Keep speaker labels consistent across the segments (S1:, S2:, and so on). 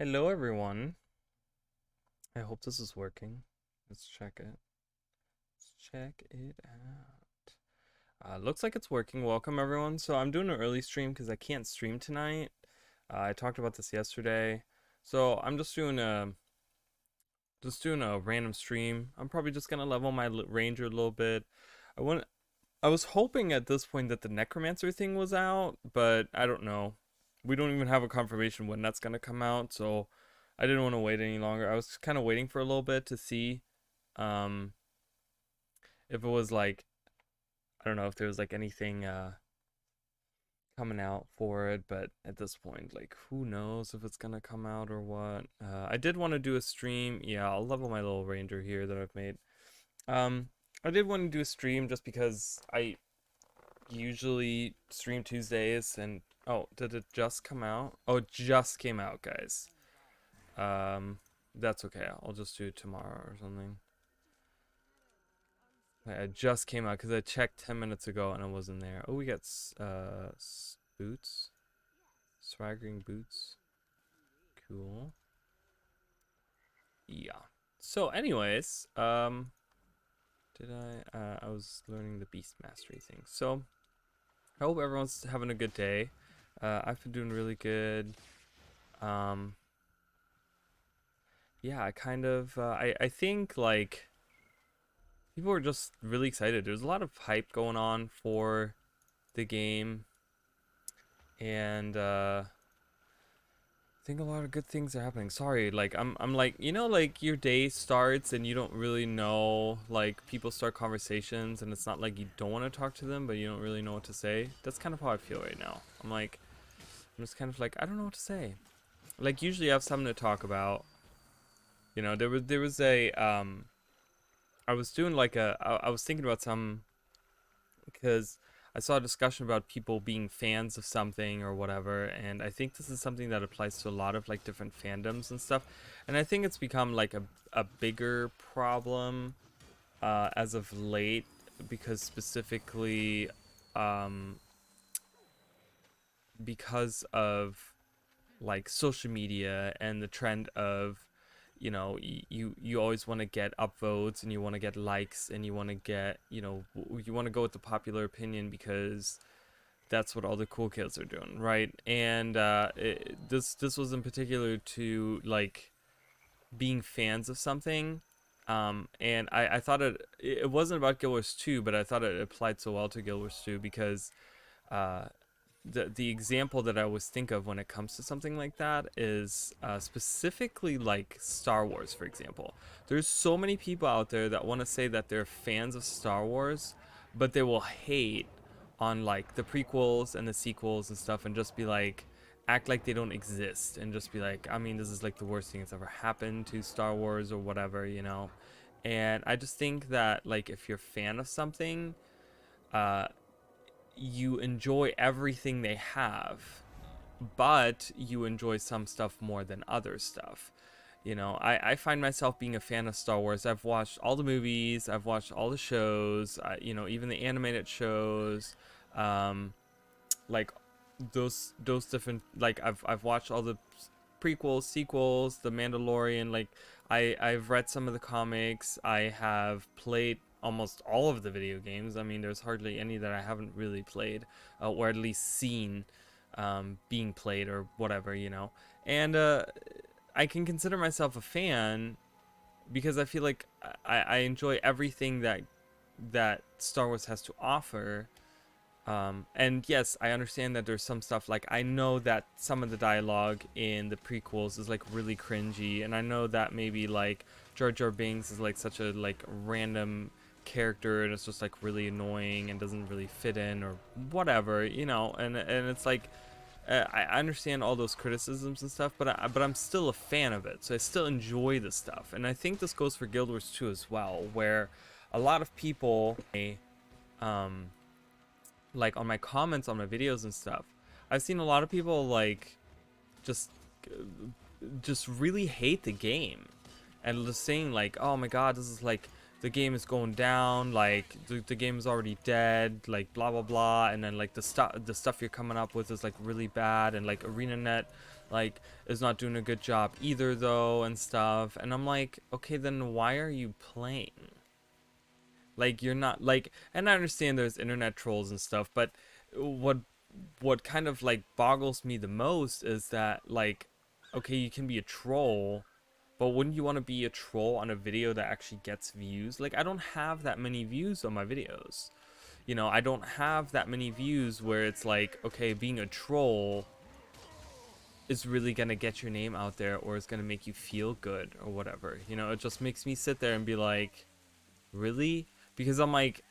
S1: Hello, everyone. I hope this is working. Let's check it. Let's check it out. Looks like it's working. Welcome, everyone. So I'm doing an early stream because I can't stream tonight. I talked about this yesterday. So I'm just doing a random stream. I'm probably just gonna level my ranger a little bit. I want. I was hoping at this point that the necromancer thing was out, but I don't know. We don't even have a confirmation when that's gonna come out, so I didn't want to wait any longer. I was kind of waiting for a little bit to see um if it was like, I don't know, if there was like anything coming out for it, but at this point, like, who knows if it's gonna come out or what. I did want to do a stream. Yeah, I'll level my little ranger here that I've made. um I did want to do a stream just because I usually stream Tuesdays. And oh, did it just come out? Oh, it just came out, guys. That's okay. I'll just do it tomorrow or something. It just came out because I checked 10 minutes ago and it wasn't there. Oh, we got boots. Swaggering boots. Cool. Yeah. So anyways, I was learning the beast mastery thing. So I hope everyone's having a good day. I've been doing really good. Um yeah, I think like people were just really excited. There's a lot of hype going on for the game, and I think a lot of good things are happening. Sorry, like I'm like, like your day starts and you don't really know, like people start conversations and it's not like you don't want to talk to them, but you don't really know what to say. That's kind of how I feel right now. I'm just kind of like, I don't know what to say. Like usually I have something to talk about. There was a I was doing like I was thinking about some, because I saw a discussion about people being fans of something or whatever, and I think this is something that applies to a lot of like different fandoms and stuff. And I think it's become like a bigger problem as of late, because specifically um, because of like social media and the trend of, you always want to get upvotes and you want to get likes and you want to get, you want to go with the popular opinion because that's what all the cool kids are doing, right? And this was in particular to like being fans of something. And I thought it wasn't about Guild Wars 2, but I thought it applied so well to Guild Wars 2 because uh, the example that I always think of when it comes to something like that is specifically like Star Wars, for example. There's so many people out there that want to say that they're fans of Star Wars, but they will hate on like the prequels and the sequels and stuff, and just be like, act like they don't exist, and just be like, I mean, this is like the worst thing that's ever happened to Star Wars or whatever. And I just think that like if you're a fan of something, uh, you enjoy everything they have, but you enjoy some stuff more than other stuff. I find myself being a fan of Star Wars. I've watched all the movies, I've watched all the shows, even the animated shows, um, like those different, like I've watched all the prequels, sequels, The Mandalorian. Like I've read some of the comics. I have played almost all of the video games. I mean, there's hardly any that I haven't really played, or at least seen being played or whatever. And I can consider myself a fan because I feel like I enjoy everything that Star Wars has to offer. And yes, I understand that there's some stuff, like I know that some of the dialogue in the prequels is like really cringy, and I know that maybe like Jar Jar Binks is like such a like random character and it's just like really annoying and doesn't really fit in or whatever. And it's like, I understand all those criticisms and stuff, but I'm still a fan of it, so I still enjoy the stuff. And I think this goes for Guild Wars 2 as well, where a lot of people, um, like on my comments on my videos and stuff, I've seen a lot of people like just just really hate the game and just saying like, oh my god, this is like, the game is going down, like the game is already dead, like blah blah blah. And then like the stuff you're coming up with is like really bad, and like ArenaNet like is not doing a good job either though and stuff. And I'm like, okay, then why are you playing? Like you're not like, and I understand there's internet trolls and stuff, but what what kind of like boggles me the most is that like, okay, you can be a troll, but wouldn't you want to be a troll on a video that actually gets views? Like I don't have that many views on my videos. You know, I don't have that many views where it's like, okay, being a troll is really gonna get your name out there or is gonna make you feel good or whatever. You know, it just makes me sit there and be like, really? Because I'm like,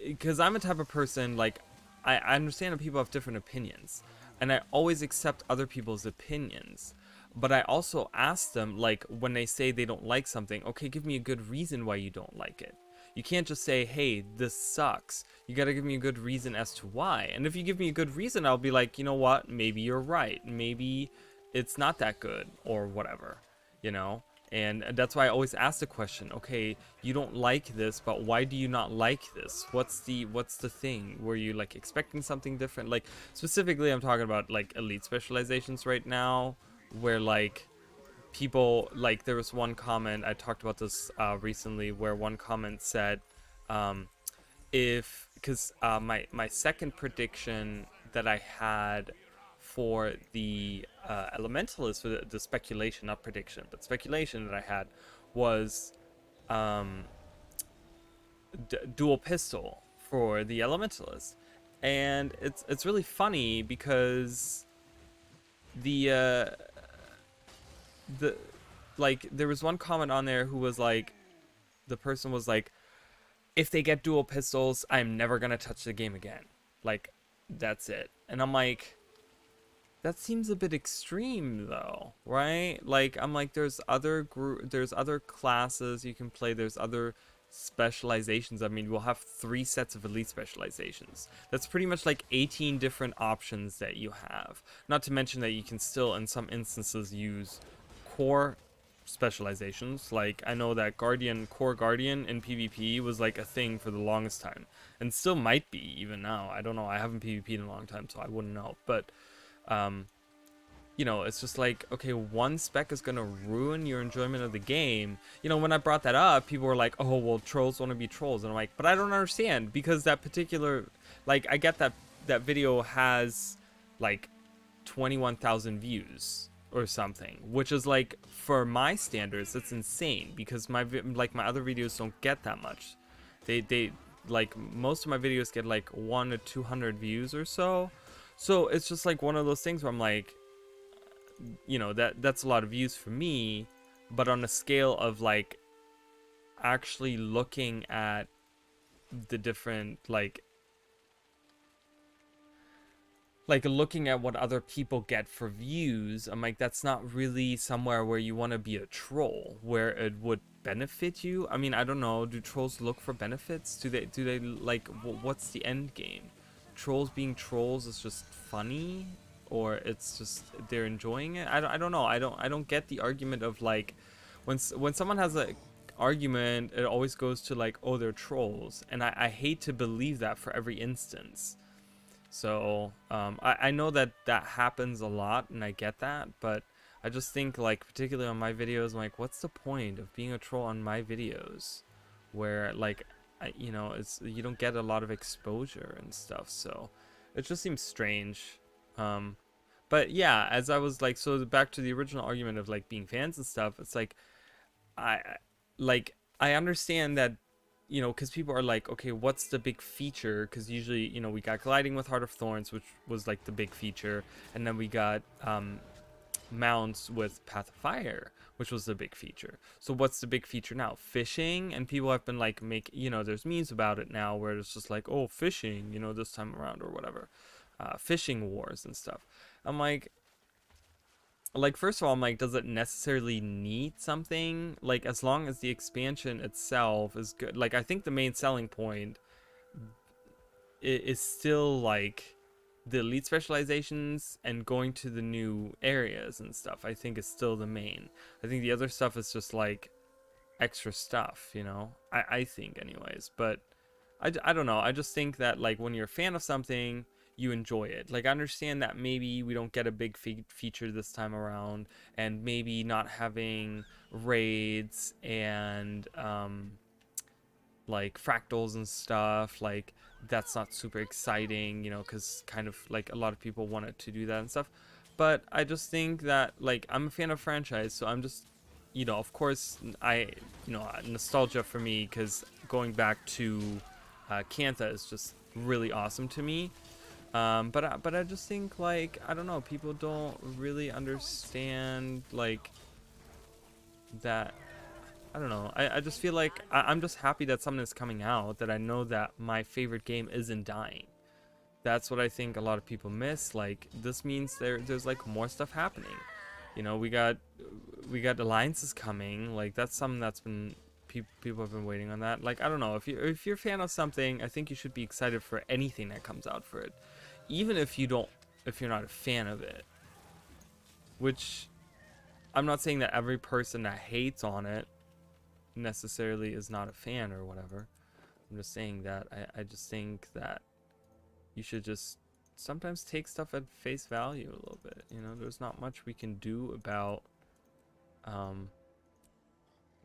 S1: because I'm a type of person like I understand that people have different opinions, and I always accept other people's opinions. But I also ask them, like, when they say they don't like something, okay, give me a good reason why you don't like it. You can't just say, hey, this sucks. You gotta give me a good reason as to why. And if you give me a good reason, I'll be like, you know what? Maybe you're right. Maybe it's not that good or whatever, you know? And that's why I always ask the question, okay, you don't like this, but why do you not like this? What's the thing? Were you like expecting something different? Like specifically I'm talking about like elite specializations right now, where like people, like there was one comment, I talked about this recently, where one comment said, if because my second prediction that I had for the elementalist, for the speculation, not prediction, but speculation that I had was um, dual pistol for the elementalist, and it's really funny because the the like there was one comment on there who was like, the person was like, if they get dual pistols, I'm never gonna touch the game again. Like, that's it. And I'm like, that seems a bit extreme though, right? Like, I'm like, there's other classes you can play, there's other specializations. I mean, we'll have 3 sets of elite specializations. That's pretty much like 18 different options that you have. Not to mention that you can still, in some instances, use core specializations. Like I know that core guardian in PvP was like a thing for the longest time, and still might be even now. I don't know. I haven't PvP'd in a long time, so I wouldn't know. But you know, it's just like, okay, one spec is gonna ruin your enjoyment of the game. You know, when I brought that up, people were like, oh well, trolls want to be trolls, and I'm like, but I don't understand, because that particular, like, I get that that video has like 21,000 views or something, which is like, for my standards, that's insane, because my my other videos don't get that much. They like, most of my videos get like 1 to 200 views or so. So it's just like one of those things where I'm like, you know, that's a lot of views for me, but on a scale of like actually looking at the different like looking at what other people get for views, I'm like, that's not really somewhere where you want to be a troll, where it would benefit you. I mean, I don't know. Do trolls look for benefits? Do they like, what's the end game? Trolls being trolls is just funny, or it's just they're enjoying it? I don't know. I don't get the argument of like, when someone has a argument, it always goes to like, oh, they're trolls, and I hate to believe that for every instance. So I know that that happens a lot, and I get that, but I just think, like, particularly on my videos, I'm like, what's the point of being a troll on my videos, where like, you know, it's, you don't get a lot of exposure and stuff. So it just seems strange. But yeah, as I was like, so back to the original argument of like being fans and stuff, it's like, I like, I understand that, you know, because people are like, okay, what's the big feature? Because usually, you know, we got gliding with Heart of Thorns, which was like the big feature, and then we got mounts with Path of Fire, which was the big feature. So what's the big feature now? Fishing. And people have been like, you know, there's memes about it now where it's just like, oh, fishing, you know, this time around or whatever, fishing wars and stuff. I'm like, first of all, I'm like, does it necessarily need something? Like, as long as the expansion itself is good. Like, I think the main selling point is still like the elite specializations and going to the new areas and stuff. I think is still the main. I think the other stuff is just like extra stuff, you know? I think anyways. But I don't know. I just think that like when you're a fan of something, you enjoy it. Like, I understand that maybe we don't get a big feature this time around, and maybe not having raids and like fractals and stuff, like that's not super exciting, you know, because kind of like a lot of people wanted to do that and stuff. But I just think that, like, I'm a fan of franchise, so I'm just, you know, of course, nostalgia for me, because going back to Kantha is just really awesome to me. But I just think, like, I don't know, people don't really understand, like, that. I don't know. I just feel like I'm just happy that something is coming out, that I know that my favorite game isn't dying. That's what I think a lot of people miss. Like, this means there's like more stuff happening. You know, we got alliances coming. Like, that's something that's been people have been waiting on that. Like, I don't know, if you're a fan of something, I think you should be excited for anything that comes out for it, even if you're not a fan of it. Which, I'm not saying that every person that hates on it necessarily is not a fan or whatever. I'm just saying that I just think that you should just sometimes take stuff at face value a little bit. You know, there's not much we can do about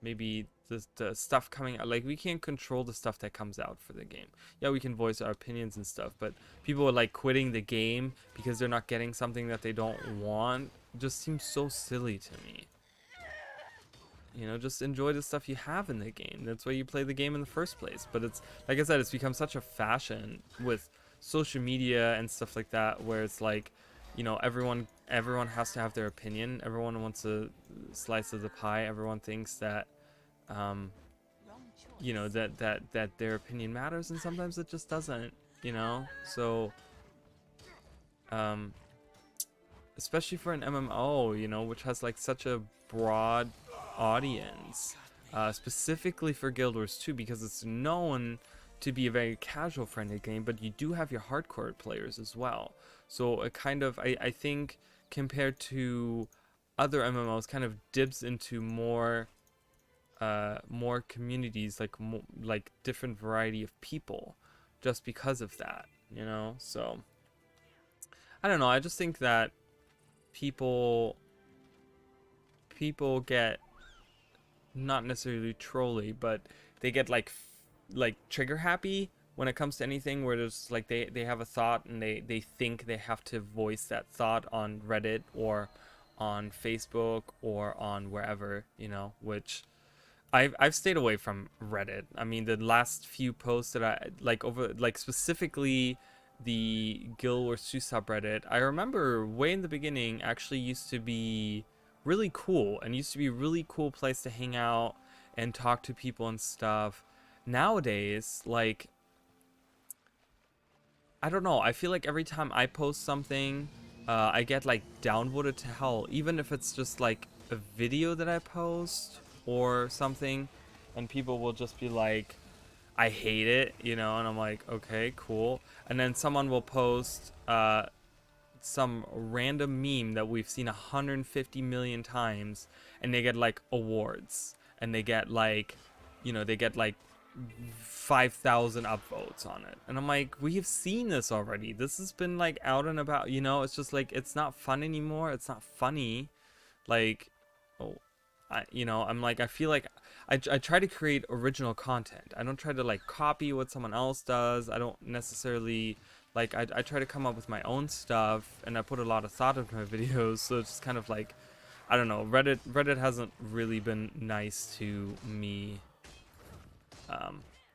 S1: maybe the stuff coming out. Like, we can't control the stuff that comes out for the game. Yeah, we can voice our opinions and stuff, but people are like quitting the game because they're not getting something that they don't want. Just seems so silly to me. You know, just enjoy the stuff you have in the game. That's why you play the game in the first place. But it's, like I said, it's become such a fashion with social media and stuff like that, where it's like, you know, everyone has to have their opinion. Everyone wants a slice of the pie. Everyone thinks that, you know, that their opinion matters, and sometimes it just doesn't. You know, so especially for an MMO, you know, which has like such a broad audience, specifically for Guild Wars 2, because it's known to be a very casual friendly game, but you do have your hardcore players as well. So it kind of, I think, compared to other MMOs, kind of dips into more communities, like different variety of people, just because of that, you know. So I don't know, I just think that people get, not necessarily trolly, but they get like trigger happy when it comes to anything where there's like they have a thought, and they think they have to voice that thought on Reddit or on Facebook or on wherever, you know, which I've stayed away from Reddit. I mean, the last few posts that I like, over like specifically the Guild Wars 2 subreddit, I remember way in the beginning actually used to be really cool, and used to be a really cool place to hang out and talk to people and stuff. Nowadays, like, I don't know, I feel like every time I post something, I get like downvoted to hell, even if it's just like a video that I post or something, and people will just be like, I hate it, you know, and I'm like, okay, cool. And then someone will post some random meme that we've seen 150 million times, and they get like awards, and they get like, you know, they get like 5,000 upvotes on it, and I'm like, we have seen this already. This has been like out and about, you know. It's just like, it's not fun anymore. It's not funny. Like, oh, you know, I'm like, I feel like I try to create original content. I don't try to like copy what someone else does. I don't necessarily like, I try to come up with my own stuff, and I put a lot of thought into my videos. So it's kind of like, I don't know, Reddit hasn't really been nice to me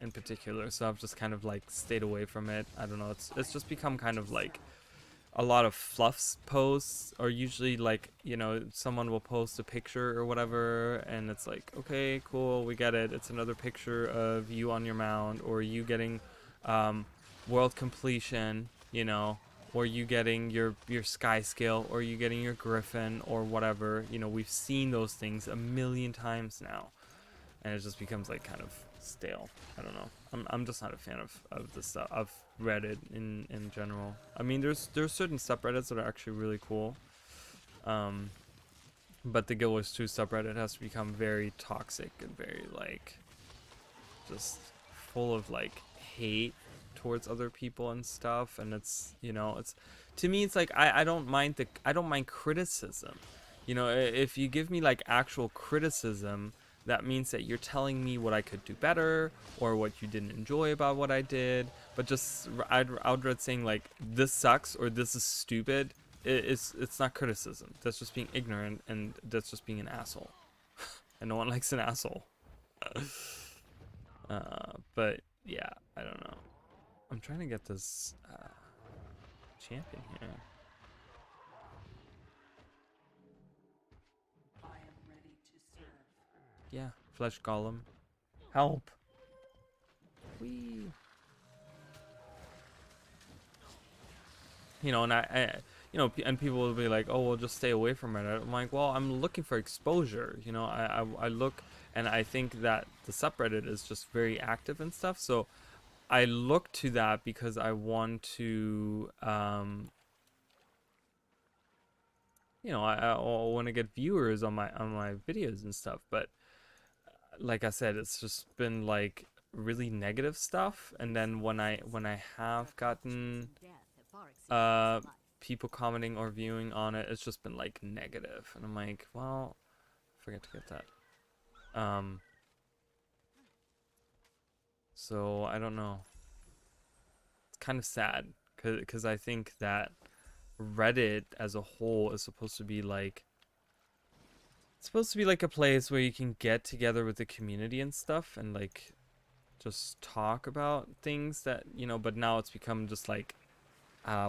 S1: in particular, so I've just kind of like stayed away from it. I don't know, it's just become kind of like a lot of fluffs posts, or usually like, you know, someone will post a picture or whatever, and it's like, okay, cool, we get it. It's another picture of you on your mound, or you getting world completion, you know, or you getting your sky scale, or you getting your griffin, or whatever. You know, we've seen those things a million times now, and it just becomes like kind of stale. I don't know. I'm just not a fan of the stuff of Reddit in general. I mean, there's certain subreddits that are actually really cool, but the Guild Wars 2 subreddit has become very toxic and very like just full of like hate towards other people and stuff, and it's, you know, it's, to me it's like I don't mind I don't mind criticism. You know, if you give me like actual criticism, that means that you're telling me what I could do better or what you didn't enjoy about what I did. But just outright saying like this sucks or this is stupid, it's not criticism. That's just being ignorant, and that's just being an asshole. And no one likes an asshole. But yeah, I don't know. I'm trying to get this champion here. Yeah, flesh golem. Help. Whee. You know, and you know, and people will be like, oh, well, just stay away from it. I'm like, well, I'm looking for exposure. You know, I look, and I think that the subreddit is just very active and stuff. So I look to that because I want to, you know, I want to get viewers on my videos and stuff. But like I said, it's just been like really negative stuff. And then when I have gotten people commenting or viewing on it, it's just been like negative, and I'm like, well, forget to get that. So I don't know. It's kind of sad because I think that Reddit as a whole is supposed to be like, it's supposed to be like a place where you can get together with the community and stuff and like just talk about things that, you know, but now it's become just like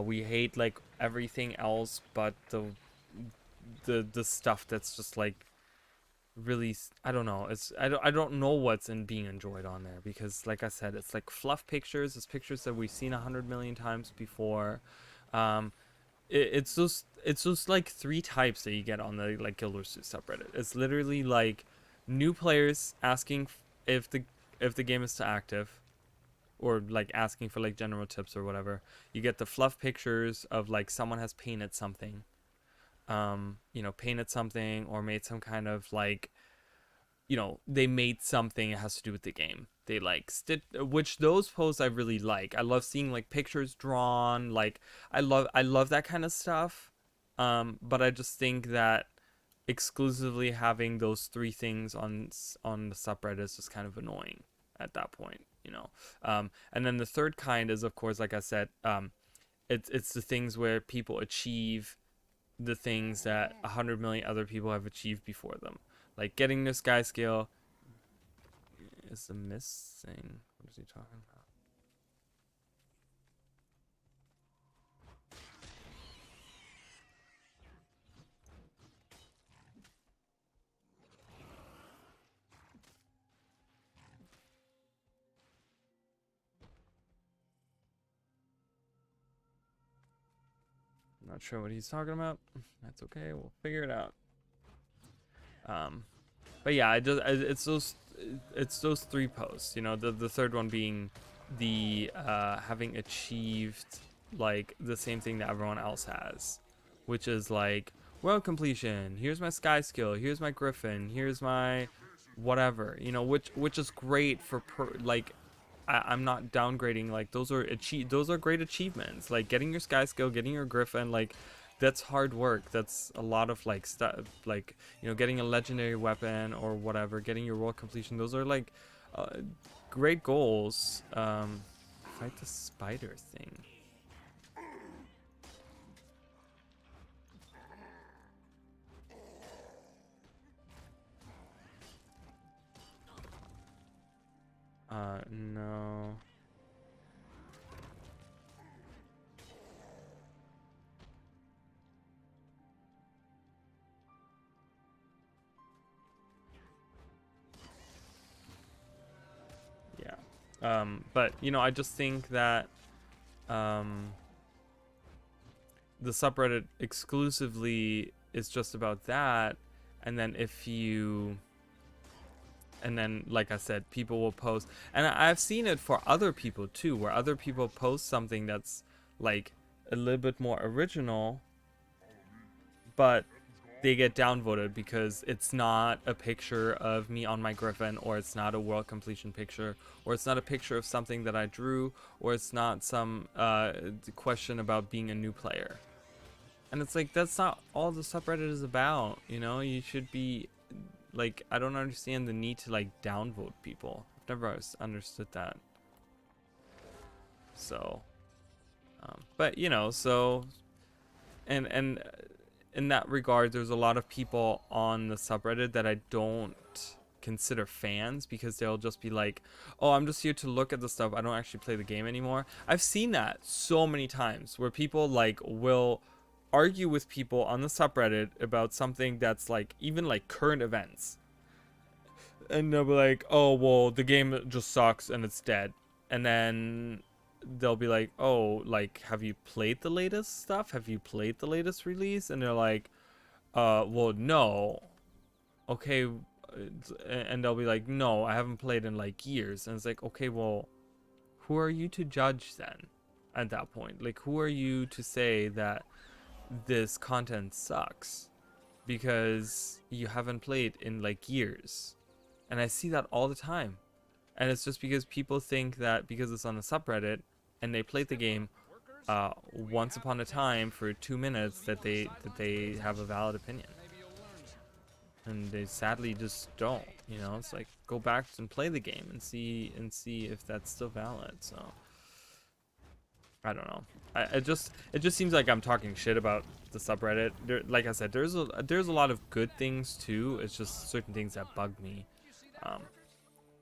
S1: we hate like everything else but the stuff that's just like really, I don't know, it's I don't know what's in being enjoyed on there, because like I said, it's like fluff pictures. It's pictures that we've seen 100 million times before. It's just like three types that you get on the like Guild Wars 2 subreddit. It's literally like new players asking if the game is still active, or like asking for like general tips or whatever. You get the fluff pictures of like someone has painted something, you know, painted something or made some kind of like, you know, they made something that has to do with the game. They like which those posts I really like. I love seeing like pictures drawn. Like I love that kind of stuff. But I just think that exclusively having those three things on the subreddit is just kind of annoying at that point, you know. And then the third kind is, of course, like I said, it's the things where people achieve the things that 100 million other people have achieved before them, like getting this guy skill. Is the missing? What is he talking about? I'm not sure what he's talking about. That's okay. We'll figure it out. But yeah, it's those three posts. You know, the third one being the having achieved like the same thing that everyone else has, which is like world completion. Here's my sky skill. Here's my griffin. Here's my whatever. You know, which is great for like. I'm not downgrading, like those are great achievements, like getting your sky skill, getting your griffin, like that's hard work. That's a lot of like stuff, like, you know, getting a legendary weapon or whatever, getting your world completion. Those are like great goals. Fight the spider thing. No. Yeah. But, you know, I just think that, the subreddit exclusively is just about that, and then and then, like I said, people will post, and I've seen it for other people too, where other people post something that's like a little bit more original, but they get downvoted because it's not a picture of me on my griffin, or it's not a world completion picture, or it's not a picture of something that I drew, or it's not some question about being a new player. And it's like, that's not all the subreddit is about, you know? You should be like, I don't understand the need to like downvote people. I've never understood that. So but you know, so and in that regard, there's a lot of people on the subreddit that I don't consider fans, because they'll just be like, oh, I'm just here to look at the stuff, I don't actually play the game anymore. I've seen that so many times where people like will argue with people on the subreddit about something that's like even like current events, and they'll be like, oh well, the game just sucks and it's dead. And then they'll be like, oh, like, have you played the latest stuff? Have you played the latest release? And they're like, well, no. Okay. And they'll be like, no, I haven't played in like years. And it's like, okay, well, who are you to judge then at that point? Like, who are you to say that this content sucks because you haven't played in like years? And I see that all the time. And it's just because people think that because it's on the subreddit and they played the game once upon a time for 2 minutes, that they have a valid opinion. And they sadly just don't. You know, it's like, go back and play the game and see if that's still valid. So I don't know. It just seems like I'm talking shit about the subreddit. Like I said, there's a lot of good things too. It's just certain things that bug me.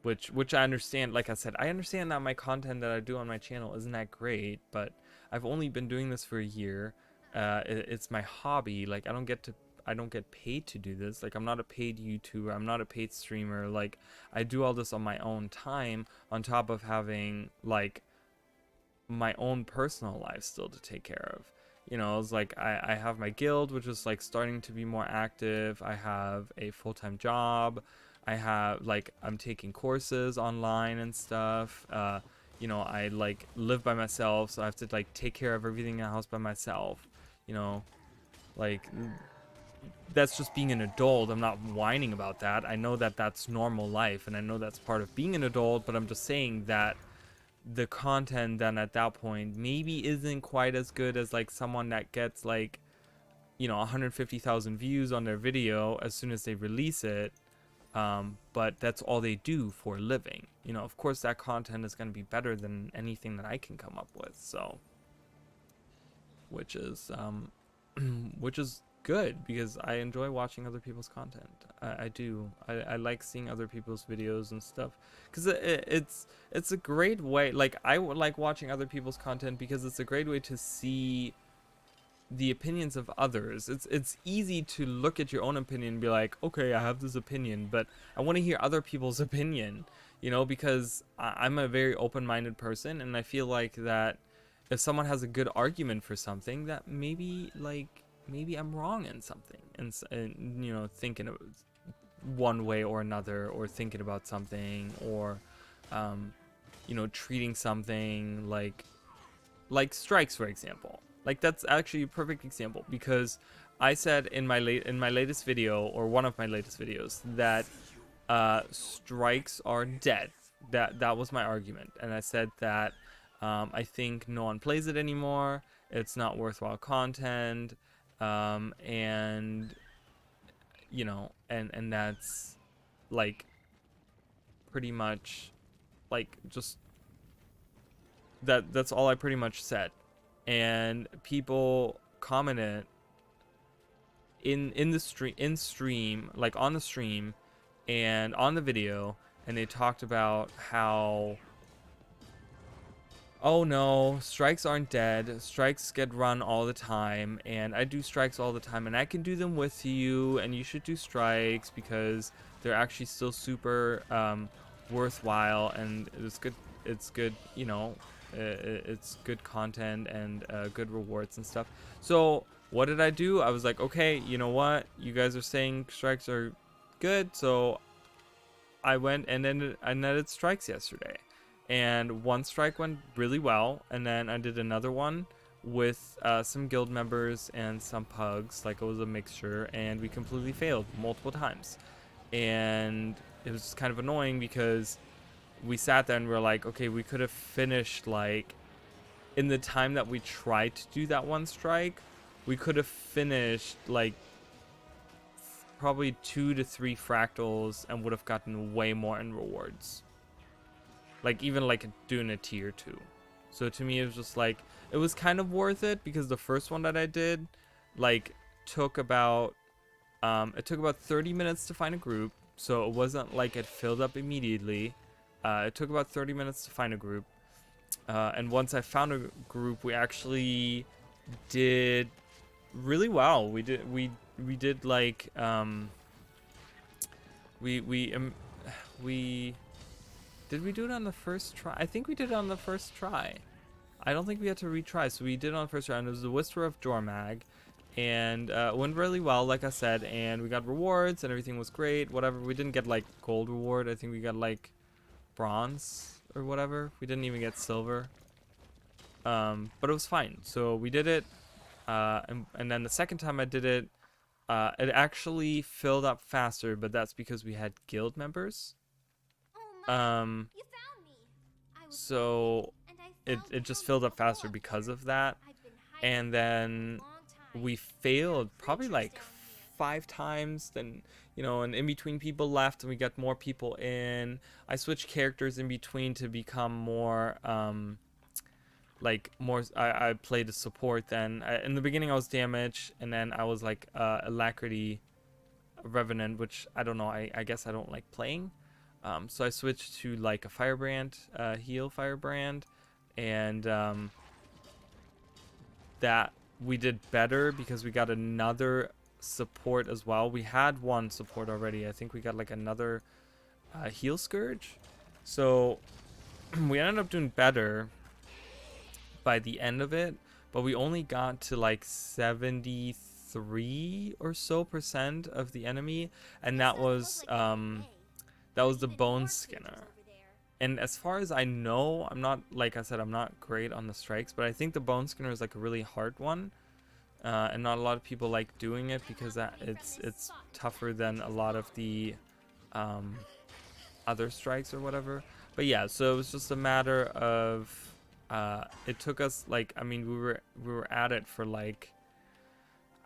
S1: Which I understand. Like I said, I understand that my content that I do on my channel isn't that great, but I've only been doing this for a year. It's my hobby. Like, I don't get paid to do this. Like, I'm not a paid YouTuber. I'm not a paid streamer. Like, I do all this on my own time, on top of having like my own personal life still to take care of. You know, it's like I have my guild, which is like starting to be more active. I have a full-time job. I have, like, I'm taking courses online and stuff. You know, I, like, live by myself, so I have to, like, take care of everything in the house by myself. You know, like, that's just being an adult. I'm not whining about that. I know that that's normal life, and I know that's part of being an adult, but I'm just saying that the content then at that point maybe isn't quite as good as, like, someone that gets, like, you know, 150,000 views on their video as soon as they release it. But that's all they do for a living. You know, of course that content is going to be better than anything that I can come up with. So, which is good, because I enjoy watching other people's content. I do. I like seeing other people's videos and stuff, because it's a great way. Like, I like watching other people's content because it's a great way to see the opinions of others. It's easy to look at your own opinion and be like, okay, I have this opinion, but I want to hear other people's opinion, you know, because I'm a very open-minded person, and I feel like that if someone has a good argument for something, that maybe I'm wrong in something, and you know, thinking of one way or another, or thinking about something, or you know, treating something like strikes, for example. Like, that's actually a perfect example, because I said in my latest video, or one of my latest videos, that strikes are dead. That was my argument, and I said that I think no one plays it anymore. It's not worthwhile content, and you know, and that's like pretty much like just that's all I pretty much said. And people commented in the stream, like on the stream and on the video, and they talked about how, oh no, strikes aren't dead, strikes get run all the time, and I do strikes all the time, and I can do them with you, and you should do strikes because they're actually still super worthwhile, and it's good, you know, it's good content and good rewards and stuff. So what did I do? I was like, okay, you know what, you guys are saying strikes are good, so I went and then I netted strikes yesterday, and one strike went really well, and then I did another one with some guild members and some pugs. Like, it was a mixture, and we completely failed multiple times. And it was kind of annoying because we sat there and we were like, okay, we could have finished, like, in the time that we tried to do that one strike, we could have finished, like, probably 2 to 3 fractals and would have gotten way more in rewards. Like, even like doing a tier 2. So to me, it was just like, it was kind of worth it because the first one that I did, like, took about, it took about 30 minutes to find a group. So it wasn't like it filled up immediately. It took about 30 minutes to find a group. And once I found a group, we actually did really well. We did like we did we do it on the first try? I think we did it on the first try. I don't think we had to retry, so we did it on the first try, and it was the Whisper of Jormag, and it went really well, like I said, and we got rewards and everything was great. Whatever, we didn't get like gold reward. I think we got like bronze or whatever. We didn't even get silver, but it was fine. So we did it, and then the second time I did it, it actually filled up faster, but that's because we had guild members. So it just filled up faster because of that. And then we failed probably like 5 times, then, you know, and in between people left and we got more people in. I switched characters in between to become more I played a support then. In the beginning I was damage, and then I was like Alacrity Revenant, which I don't know, I guess I don't like playing. So I switched to like a Firebrand, heal Firebrand, and that we did better because we got another support as well. We had one support already. I think we got like another heal Scourge. So we ended up doing better by the end of it, but we only got to like 73 or so % of the enemy, and that was the Bone Skinner. And as far as I know, I'm not, like I said, I'm not great on the strikes, but I think the Bone Skinner is like a really hard one, and not a lot of people like doing it because it's tougher than a lot of the other strikes or whatever. But yeah, so it was just a matter of it took us like, I mean, we were at it for like,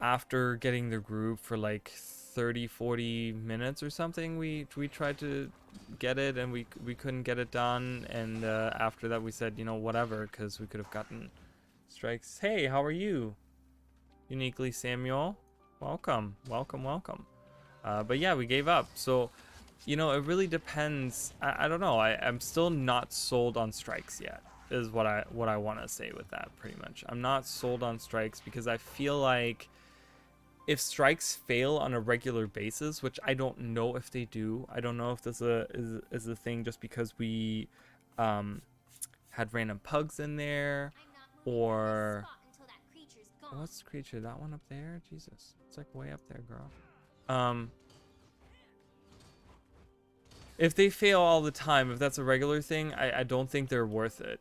S1: after getting the group for like 30-40 minutes or something. We tried to get it and we couldn't get it done, and after that we said, you know, whatever, because we could have gotten strikes. Hey, how are you? Uniquely Samuel, welcome. But yeah, we gave up. So, you know, it really depends. I don't know, I'm still not sold on strikes yet, is what I want to say with that. Pretty much, I'm not sold on strikes because I feel like if strikes fail on a regular basis, which I don't know if they do, I don't know if this is a thing just because we had random pugs in there, or what's the creature? That one up there? Jesus, it's like way up there, girl. If they fail all the time, if that's a regular thing, I don't think they're worth it.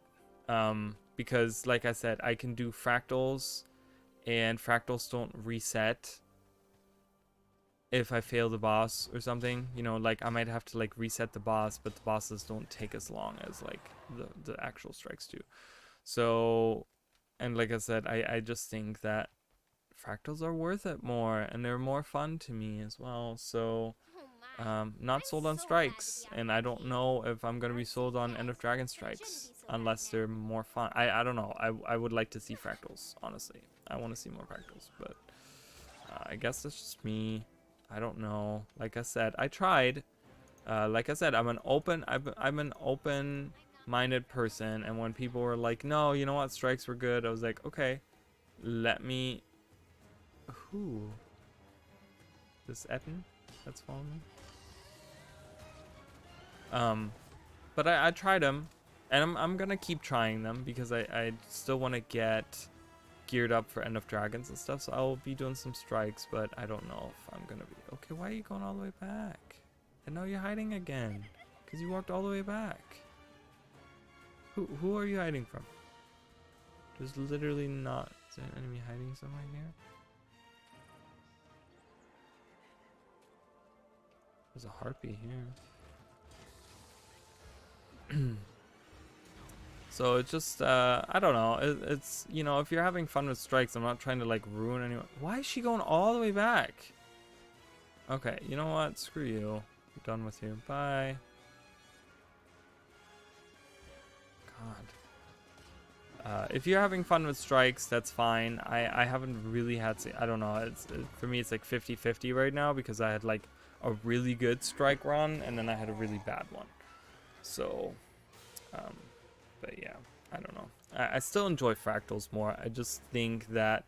S1: Because like I said, I can do fractals, and fractals don't reset if I fail the boss or something. You know, like I might have to like reset the boss, but the bosses don't take as long as like the actual strikes do. So, and like I said, I just think that fractals are worth it more, and they're more fun to me as well. So not sold on strikes, and I don't know if I'm gonna be sold on End of Dragon strikes unless they're more fun. I don't know. I would like to see fractals, honestly. I want to see more fractals, but I guess that's just me. I don't know. Like I said, I tried. Like I said, I'm an open-minded person, and when people were like, "No, you know what? Strikes were good," I was like, "Okay, let me." Who? This Etten that's following me. But I tried them, and I'm gonna keep trying them because I still want to get geared up for End of Dragons and stuff, so I'll be doing some strikes, but I don't know if I'm gonna be okay. Why are you going all the way back? And now you're hiding again because you walked all the way back. Who are you hiding from? There's literally not. Is there an enemy hiding somewhere here? There's a harpy here. So it's just, I don't know. It's, you know, if you're having fun with strikes, I'm not trying to like ruin anyone. Why is she going all the way back? Okay, you know what? Screw you. I'm done with you. Bye. God. If you're having fun with strikes, that's fine. I haven't really had to, I don't know. For me, it's like 50-50 right now because I had like a really good strike run and then I had a really bad one. So, but yeah, I don't know. I still enjoy fractals more. I just think that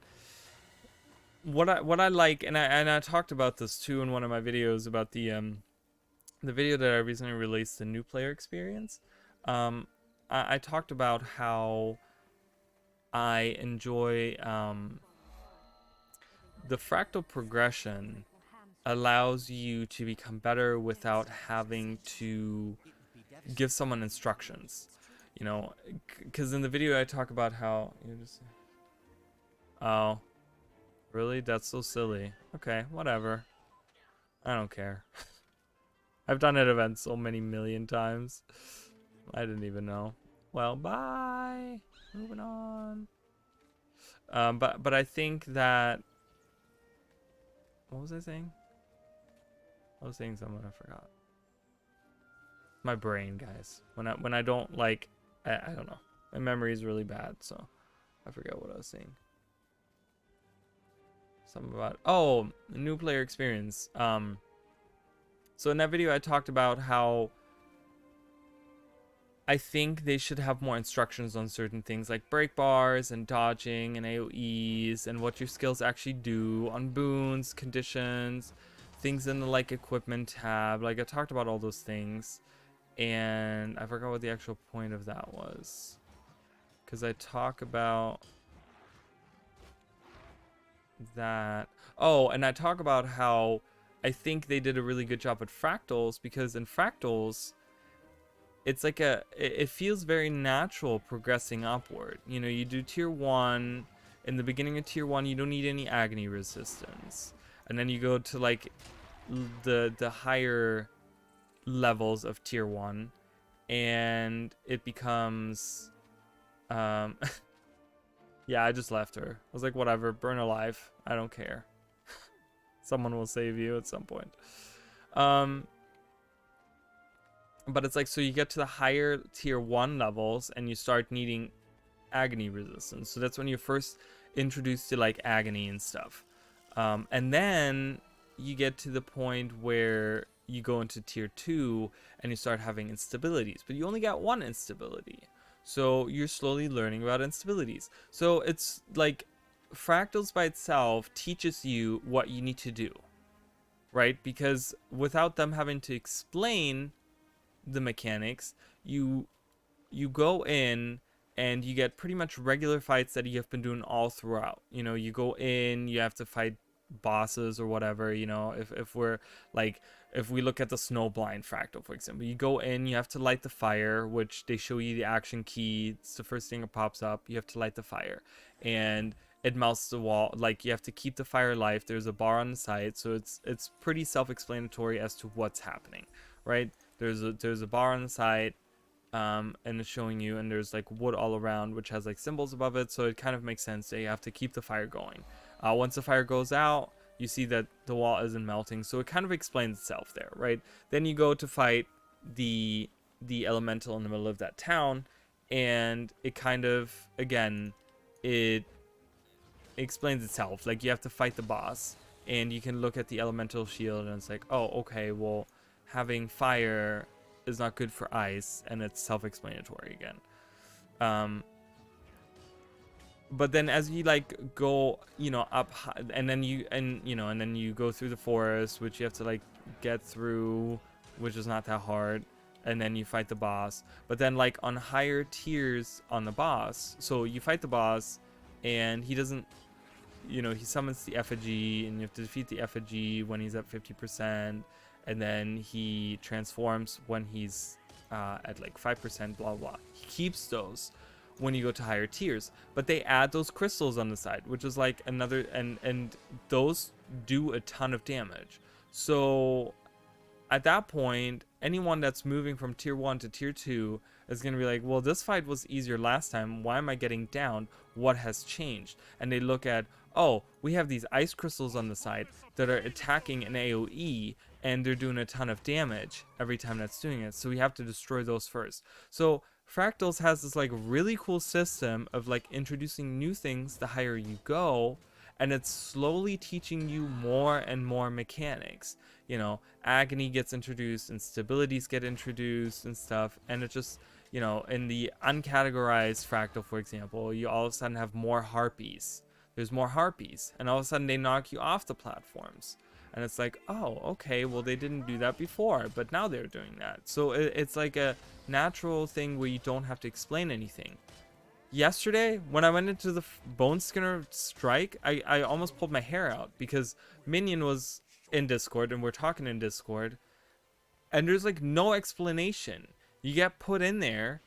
S1: what I like, and I talked about this too in one of my videos about the video that I recently released, the new player experience. I talked about how I enjoy the fractal progression allows you to become better without having to give someone instructions. You know, because in the video I talk about how you just. Oh, really? That's so silly. Okay, whatever. I don't care. I've done that event so many million times. I didn't even know. Well, bye. Moving on. But I think that. What was I saying? I was saying something I forgot. My brain, guys. When I don't like, I don't know. My memory is really bad, so I forgot what I was saying. Something about new player experience. So in that video I talked about how I think they should have more instructions on certain things like break bars and dodging and AoEs and what your skills actually do on boons, conditions, things in the like equipment tab. Like I talked about all those things. And I forgot what the actual point of that was. Because I talk about that. Oh, and I talk about how I think they did a really good job at fractals. Because in fractals, it's like it feels very natural progressing upward. You know, you do tier 1. In the beginning of tier 1, you don't need any agony resistance. And then you go to like the higher levels of tier 1 and it becomes yeah, I just left her. I was like, whatever, burn alive, I don't care. Someone will save you at some point. But it's like, so you get to the higher tier 1 levels and you start needing agony resistance, so that's when you're first introduced to like agony and stuff. And then you get to the point where you go into tier 2 and you start having instabilities, but you only got one instability, so you're slowly learning about instabilities. So it's like fractals by itself teaches you what you need to do, right? Because without them having to explain the mechanics, you go in and you get pretty much regular fights that you have been doing all throughout. You know, you go in, you have to fight bosses or whatever. You know, if we're like, if we look at the snowblind fractal, for example, you go in, you have to light the fire, which they show you the action key. It's the first thing that pops up. You have to light the fire and it melts the wall. Like, you have to keep the fire alive. There's a bar on the side, so it's pretty self-explanatory as to what's happening, right? There's a bar on the side, and it's showing you, and there's like wood all around, which has like symbols above it, so it kind of makes sense that you have to keep the fire going. Once the fire goes out, you see that the wall isn't melting, so it kind of explains itself there, right? Then you go to fight the elemental in the middle of that town, and it kind of, again, it explains itself. Like, you have to fight the boss, and you can look at the elemental shield, and it's like, oh, okay, well, having fire is not good for ice, and it's self-explanatory again. But then as you like go, you know, up high, and then you go through the forest, which you have to like get through, which is not that hard, and then you fight the boss. But then like on higher tiers on the boss, so you fight the boss and he doesn't, you know, he summons the effigy and you have to defeat the effigy when he's at 50%, and then he transforms when he's at like 5%, blah blah. He keeps those. when you go to higher tiers. But they add those crystals on the side, which is like another, and those do a ton of damage. So at that point, anyone that's moving from tier 1 to tier 2 is going to be like, well, this fight was easier last time. Why am I getting down? What has changed? And they look at, oh, we have these ice crystals on the side that are attacking an AoE, and they're doing a ton of damage every time that's doing it. So we have to destroy those first. So Fractals has this like really cool system of like introducing new things the higher you go, and it's slowly teaching you more and more mechanics. You know, agony gets introduced and stabilities get introduced and stuff, and it just, you know, in the uncategorized fractal, for example, you all of a sudden have more harpies. There's more harpies, and all of a sudden they knock you off the platforms. And it's like, oh, okay, well, they didn't do that before, but now they're doing that. So it's like a natural thing where you don't have to explain anything. Yesterday, when I went into the Bone Skinner strike, I almost pulled my hair out because Minion was in Discord and we're talking in Discord, and there's like no explanation. You get put in there,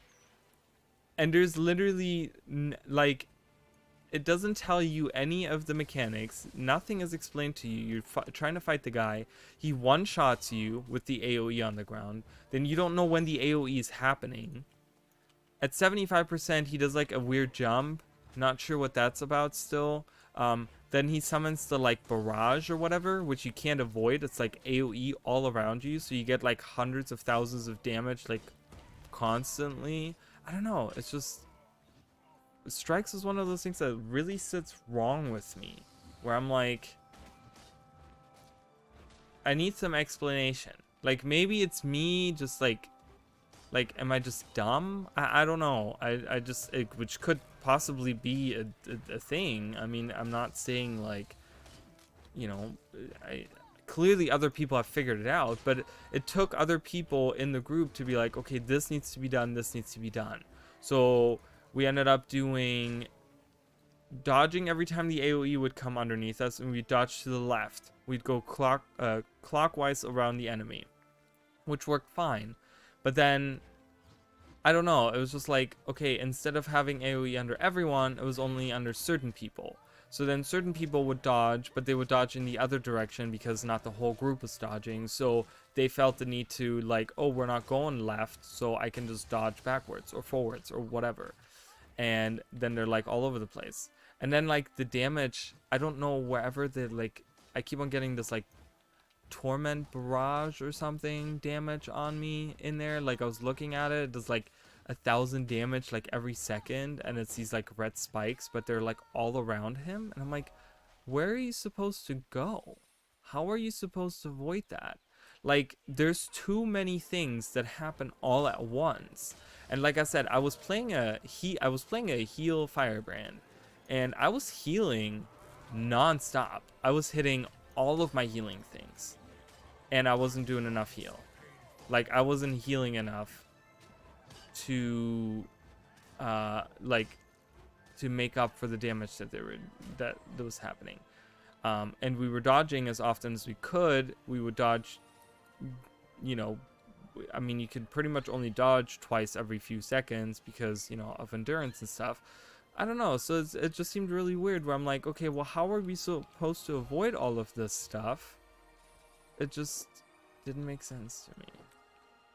S1: and there's literally like, it doesn't tell you any of the mechanics. Nothing is explained to you. You're trying to fight the guy. He one-shots you with the AoE on the ground. Then you don't know when the AoE is happening. At 75%, he does like a weird jump. Not sure what that's about still. Then he summons the like barrage or whatever, which you can't avoid. It's like AoE all around you. So you get like hundreds of thousands of damage like constantly. I don't know. It's just... Strikes is one of those things that really sits wrong with me, where I'm like, I need some explanation. Like, maybe it's me just like am I just dumb? I don't know. I just, which could possibly be a thing. I mean, I'm not saying like, you know, clearly other people have figured it out, but it took other people in the group to be like, okay, this needs to be done, this needs to be done. So we ended up doing dodging every time the AoE would come underneath us, and we'd dodge to the left. We'd go clockwise around the enemy, which worked fine. But then, I don't know, it was just like, okay, instead of having AoE under everyone, it was only under certain people. So then certain people would dodge, but they would dodge in the other direction because not the whole group was dodging. So they felt the need to like, oh, we're not going left, so I can just dodge backwards or forwards or whatever. And then they're like all over the place. And then like the damage, I don't know, wherever the like, I keep on getting this like torment barrage or something damage on me in there. Like I was looking at it, it does like 1,000 damage like every second, and it's these like red spikes, but they're like all around him, and I'm like, where are you supposed to go? How are you supposed to avoid that? Like, there's too many things that happen all at once. And like I said, I was playing a heal firebrand, and I was healing non-stop. I was hitting all of my healing things, and I wasn't doing enough heal. Like, I wasn't healing enough to to make up for the damage that was happening. And we were dodging as often as we could. We would dodge, you know, I mean, you could pretty much only dodge twice every few seconds because, you know, of endurance and stuff. I don't know, so it just seemed really weird where I'm like, okay, well, how are we supposed to avoid all of this stuff? It just didn't make sense to me.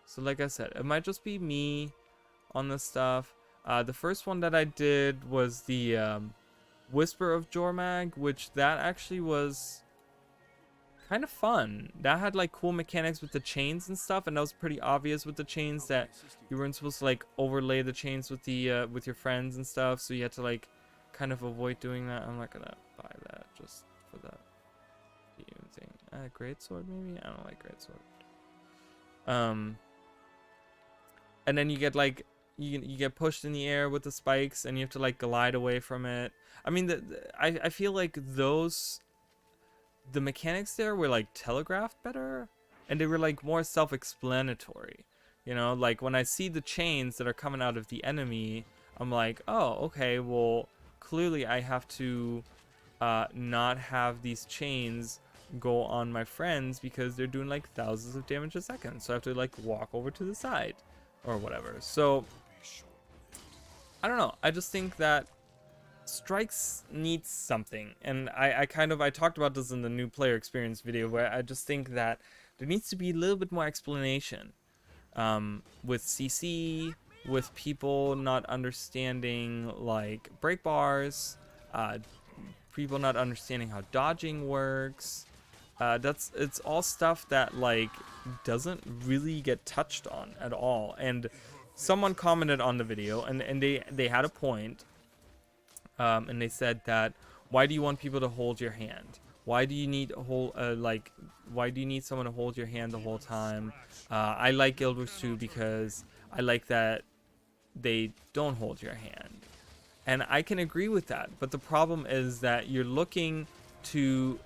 S1: So like I said, it might just be me on this stuff. The first one that I did was the Whisper of Jormag, which that actually was kind of fun. That had like cool mechanics with the chains and stuff, and that was pretty obvious with the chains that you weren't supposed to like overlay the chains with the with your friends and stuff, so you had to like kind of avoid doing that. I'm not gonna buy that just for that thing. Greatsword maybe? I don't like Greatsword. And then you get like you get pushed in the air with the spikes, and you have to like glide away from it. I mean, I feel like the mechanics there were like telegraphed better, and they were like more self-explanatory. You know, like when I see the chains that are coming out of the enemy, I'm like, oh, okay, well, clearly I have to not have these chains go on my friends because they're doing like thousands of damage a second. So I have to like walk over to the side or whatever. So I don't know. I just think that strikes needs something, and I talked about this in the new player experience video, where I just think that there needs to be a little bit more explanation, with CC, with people not understanding like break bars, uh, people not understanding how dodging works. It's all stuff that like doesn't really get touched on at all. And someone commented on the video, and they had a point, and they said that, why do you want people to hold your hand? Why do you need a whole why do you need someone to hold your hand the whole time? I like Guild Wars 2 because I like that they don't hold your hand. And I can agree with that, but the problem is that you're looking to,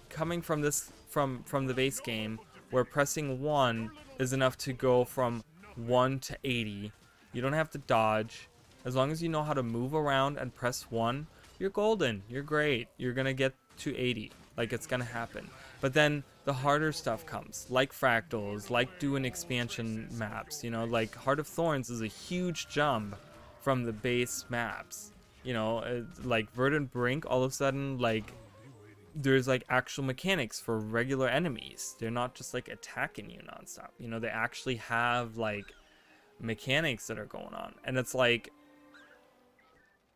S1: coming from this from the base game, where pressing 1 is enough to go from 1 to 80. You don't have to dodge. As long as you know how to move around and press 1, you're golden. You're great. You're going to get to 80. Like, it's going to happen. But then the harder stuff comes, like fractals, like doing expansion maps. You know, like Heart of Thorns is a huge jump from the base maps. You know, like Verdant Brink, all of a sudden, like, there's like actual mechanics for regular enemies. They're not just like attacking you nonstop. You know, they actually have like mechanics that are going on. And it's like,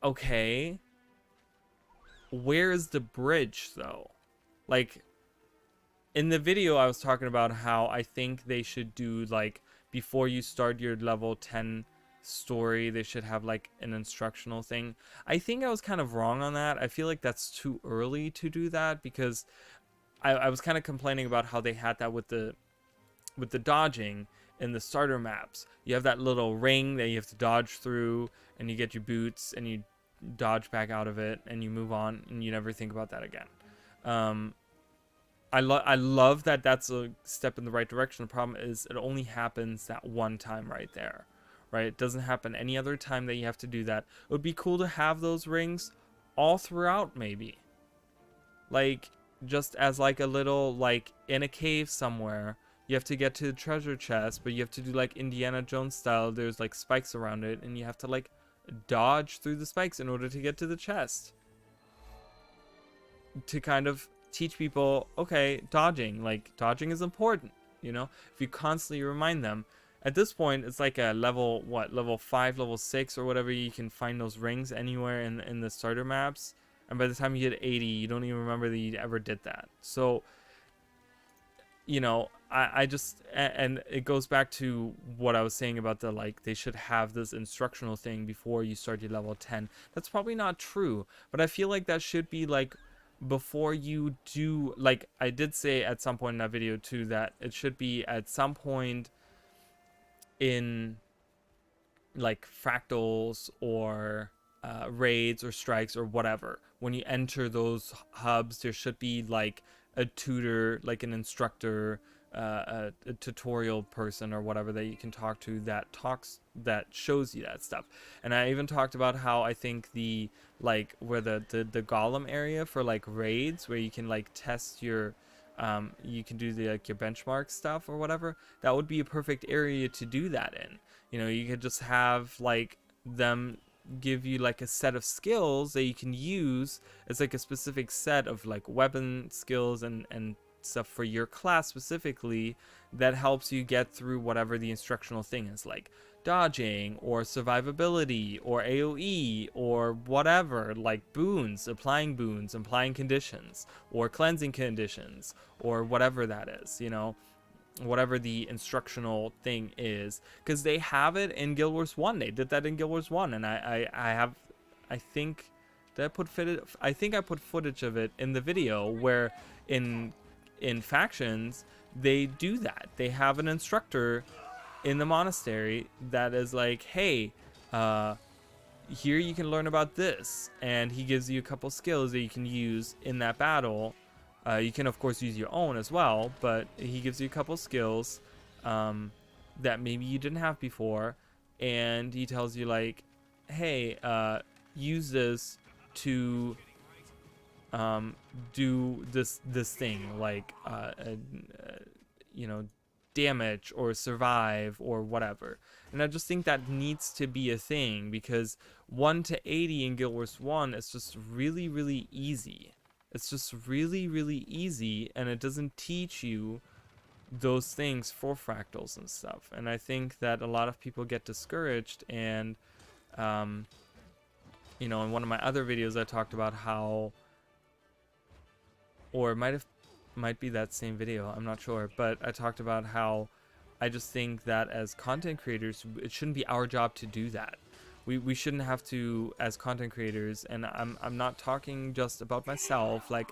S1: okay, where is the bridge though? Like, in the video I was talking about how I think they should do, like, before you start your level 10 story, they should have like an instructional thing. I think I was kind of wrong on that. I feel like that's too early to do that, because I was kind of complaining about how they had that with the dodging in the starter maps. You have that little ring that you have to dodge through, and you get your boots and you dodge back out of it and you move on, and you never think about that again. I love that that's a step in the right direction. The problem is it only happens that one time right there, right? It doesn't happen any other time that you have to do that. It would be cool to have those rings all throughout, maybe. Like, just as like a little, like, in a cave somewhere, you have to get to the treasure chest, but you have to do like Indiana Jones style. There's like spikes around it, and you have to like dodge through the spikes in order to get to the chest. To kind of teach people, okay, dodging is important, you know? If you constantly remind them. At this point, it's like a level 5, level 6 or whatever, you can find those rings anywhere in the starter maps. And by the time you get 80, you don't even remember that you ever did that. So, you know, I just, and it goes back to what I was saying about the, like, they should have this instructional thing before you start your level 10. That's probably not true, but I feel like that should be, like, before you do, like, I did say at some point in that video too, that it should be at some point in, like, fractals or raids or strikes or whatever. When you enter those hubs, there should be like a tutor, like an instructor, a tutorial person or whatever that you can talk to that shows you that stuff. And I even talked about how I think the, like, where the golem area for like raids, where you can like test your you can do the, like, your benchmark stuff or whatever, that would be a perfect area to do that in. You know, you could just have like them give you like a set of skills that you can use as like a specific set of like weapon skills and stuff for your class specifically, that helps you get through whatever the instructional thing is, like dodging or survivability or AoE or whatever, like boons, applying conditions or cleansing conditions or whatever that is, you know, whatever the instructional thing is, because they have it in Guild Wars 1. They did that in Guild Wars 1, and I think I put footage of it in the video, where in factions they do that. They have an instructor in the monastery that is like, hey, here you can learn about this, and he gives you a couple skills that you can use in that battle. You can, of course, use your own as well, but he gives you a couple skills that maybe you didn't have before, and he tells you, like, hey, use this to do this thing, like, you know, damage or survive or whatever. And I just think that needs to be a thing, because 1 to 80 in Guild Wars 1 is just really, really easy. It's just really, really easy, and it doesn't teach you those things for fractals and stuff. And I think that a lot of people get discouraged, and you know, in one of my other videos I talked about how, or it might be that same video, I'm not sure, but I talked about how I just think that as content creators, it shouldn't be our job to do that. We shouldn't have to, as content creators, and I'm not talking just about myself, like,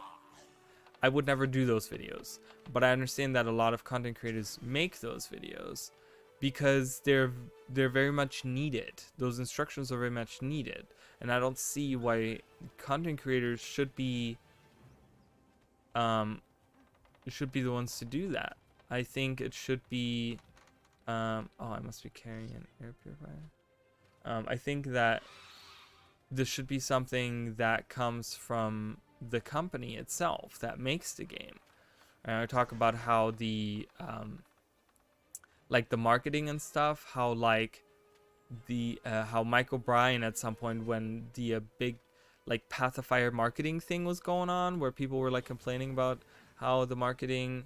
S1: I would never do those videos, but I understand that a lot of content creators make those videos because they're very much needed. Those instructions are very much needed, and I don't see why content creators should be the ones to do that. I think it should be oh, I must be carrying an air purifier. I think that this should be something that comes from the company itself that makes the game. And I talk about how the like the marketing and stuff, how like the how Mike O'Brien at some point, when the big like pacifier marketing thing was going on, where people were like complaining about how the marketing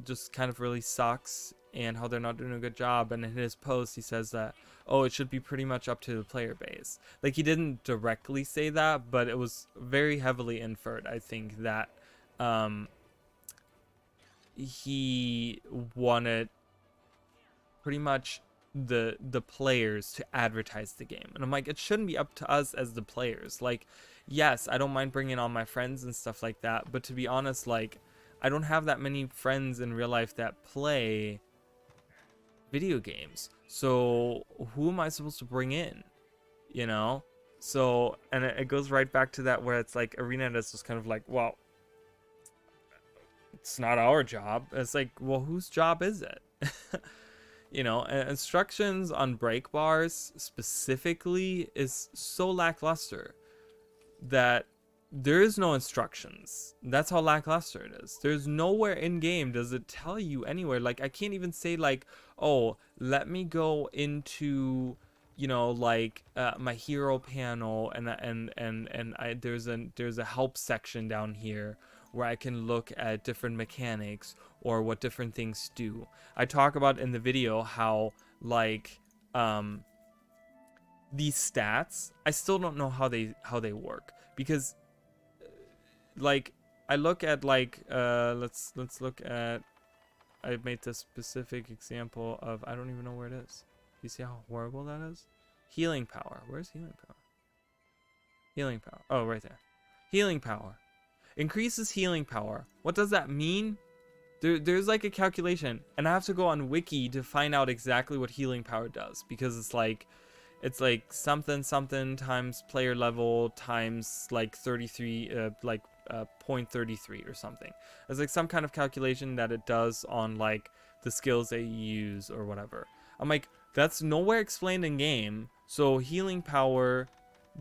S1: just kind of really sucks and how they're not doing a good job, and in his post he says that, oh, it should be pretty much up to the player base. Like, he didn't directly say that, but it was very heavily inferred, I think, that he wanted pretty much the players to advertise the game. And I'm like, it shouldn't be up to us as the players. Like, yes, I don't mind bringing on my friends and stuff like that, but to be honest, like, I don't have that many friends in real life that play video games, so who am I supposed to bring in, you know? So, and it goes right back to that, where it's like ArenaNet is just kind of like, well, it's not our job. It's like, well, whose job is it? You know, and instructions on break bars specifically is so lackluster that there is no instructions. That's how lackluster it is. There's nowhere in game does it tell you anywhere. Like, I can't even say like, oh, let me go into, you know, like my hero panel, and there's a help section down here where I can look at different mechanics or what different things do. I talk about in the video how like these stats, I still don't know how they work, because like I look at like let's look at, I made this specific example of, I don't even know where it is. You see how horrible that is? Healing power. Where's healing power? Healing power. Oh, right there. Healing power. Increases healing power. What does that mean? There's like a calculation, and I have to go on Wiki to find out exactly what healing power does, because it's like something times player level times like 33 0.33 or something. It's like some kind of calculation that it does on like the skills that you use or whatever. I'm like, that's nowhere explained in game. So healing power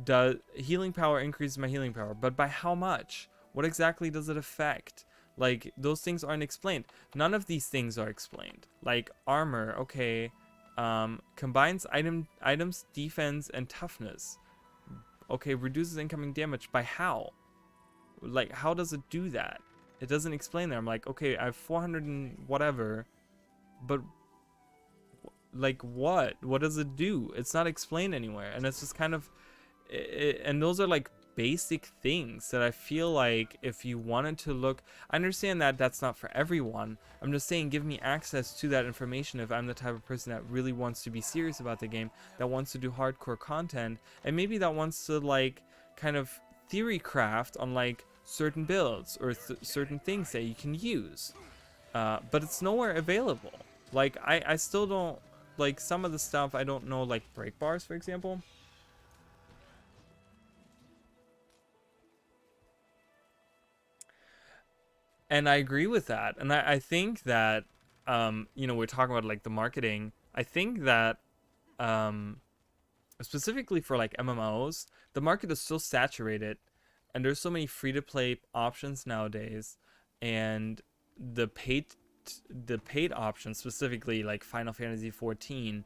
S1: increases my healing power, but by how much? What exactly does it affect? Like, those things aren't explained. None of these things are explained. Like armor, okay, combines items defense and toughness. Okay, reduces incoming damage. By how? Like, how does it do that? It doesn't explain that. I'm like, okay, I have 400 and whatever, but like what does it do? It's not explained anywhere, and it's just kind of and those are like basic things that I feel like if you wanted to look, I understand that that's not for everyone. I'm just saying, give me access to that information if I'm the type of person that really wants to be serious about the game, that wants to do hardcore content, and maybe that wants to like kind of theory craft on like certain builds or certain things that you can use, but it's nowhere available. Like, I still don't, like, some of the stuff I don't know, like break bars, for example. And I agree with that. And I think that, you know, we're talking about like the marketing. I think that specifically for like MMOs, the market is so saturated, and there's so many free to play options nowadays, and the paid the paid options, specifically like Final Fantasy 14,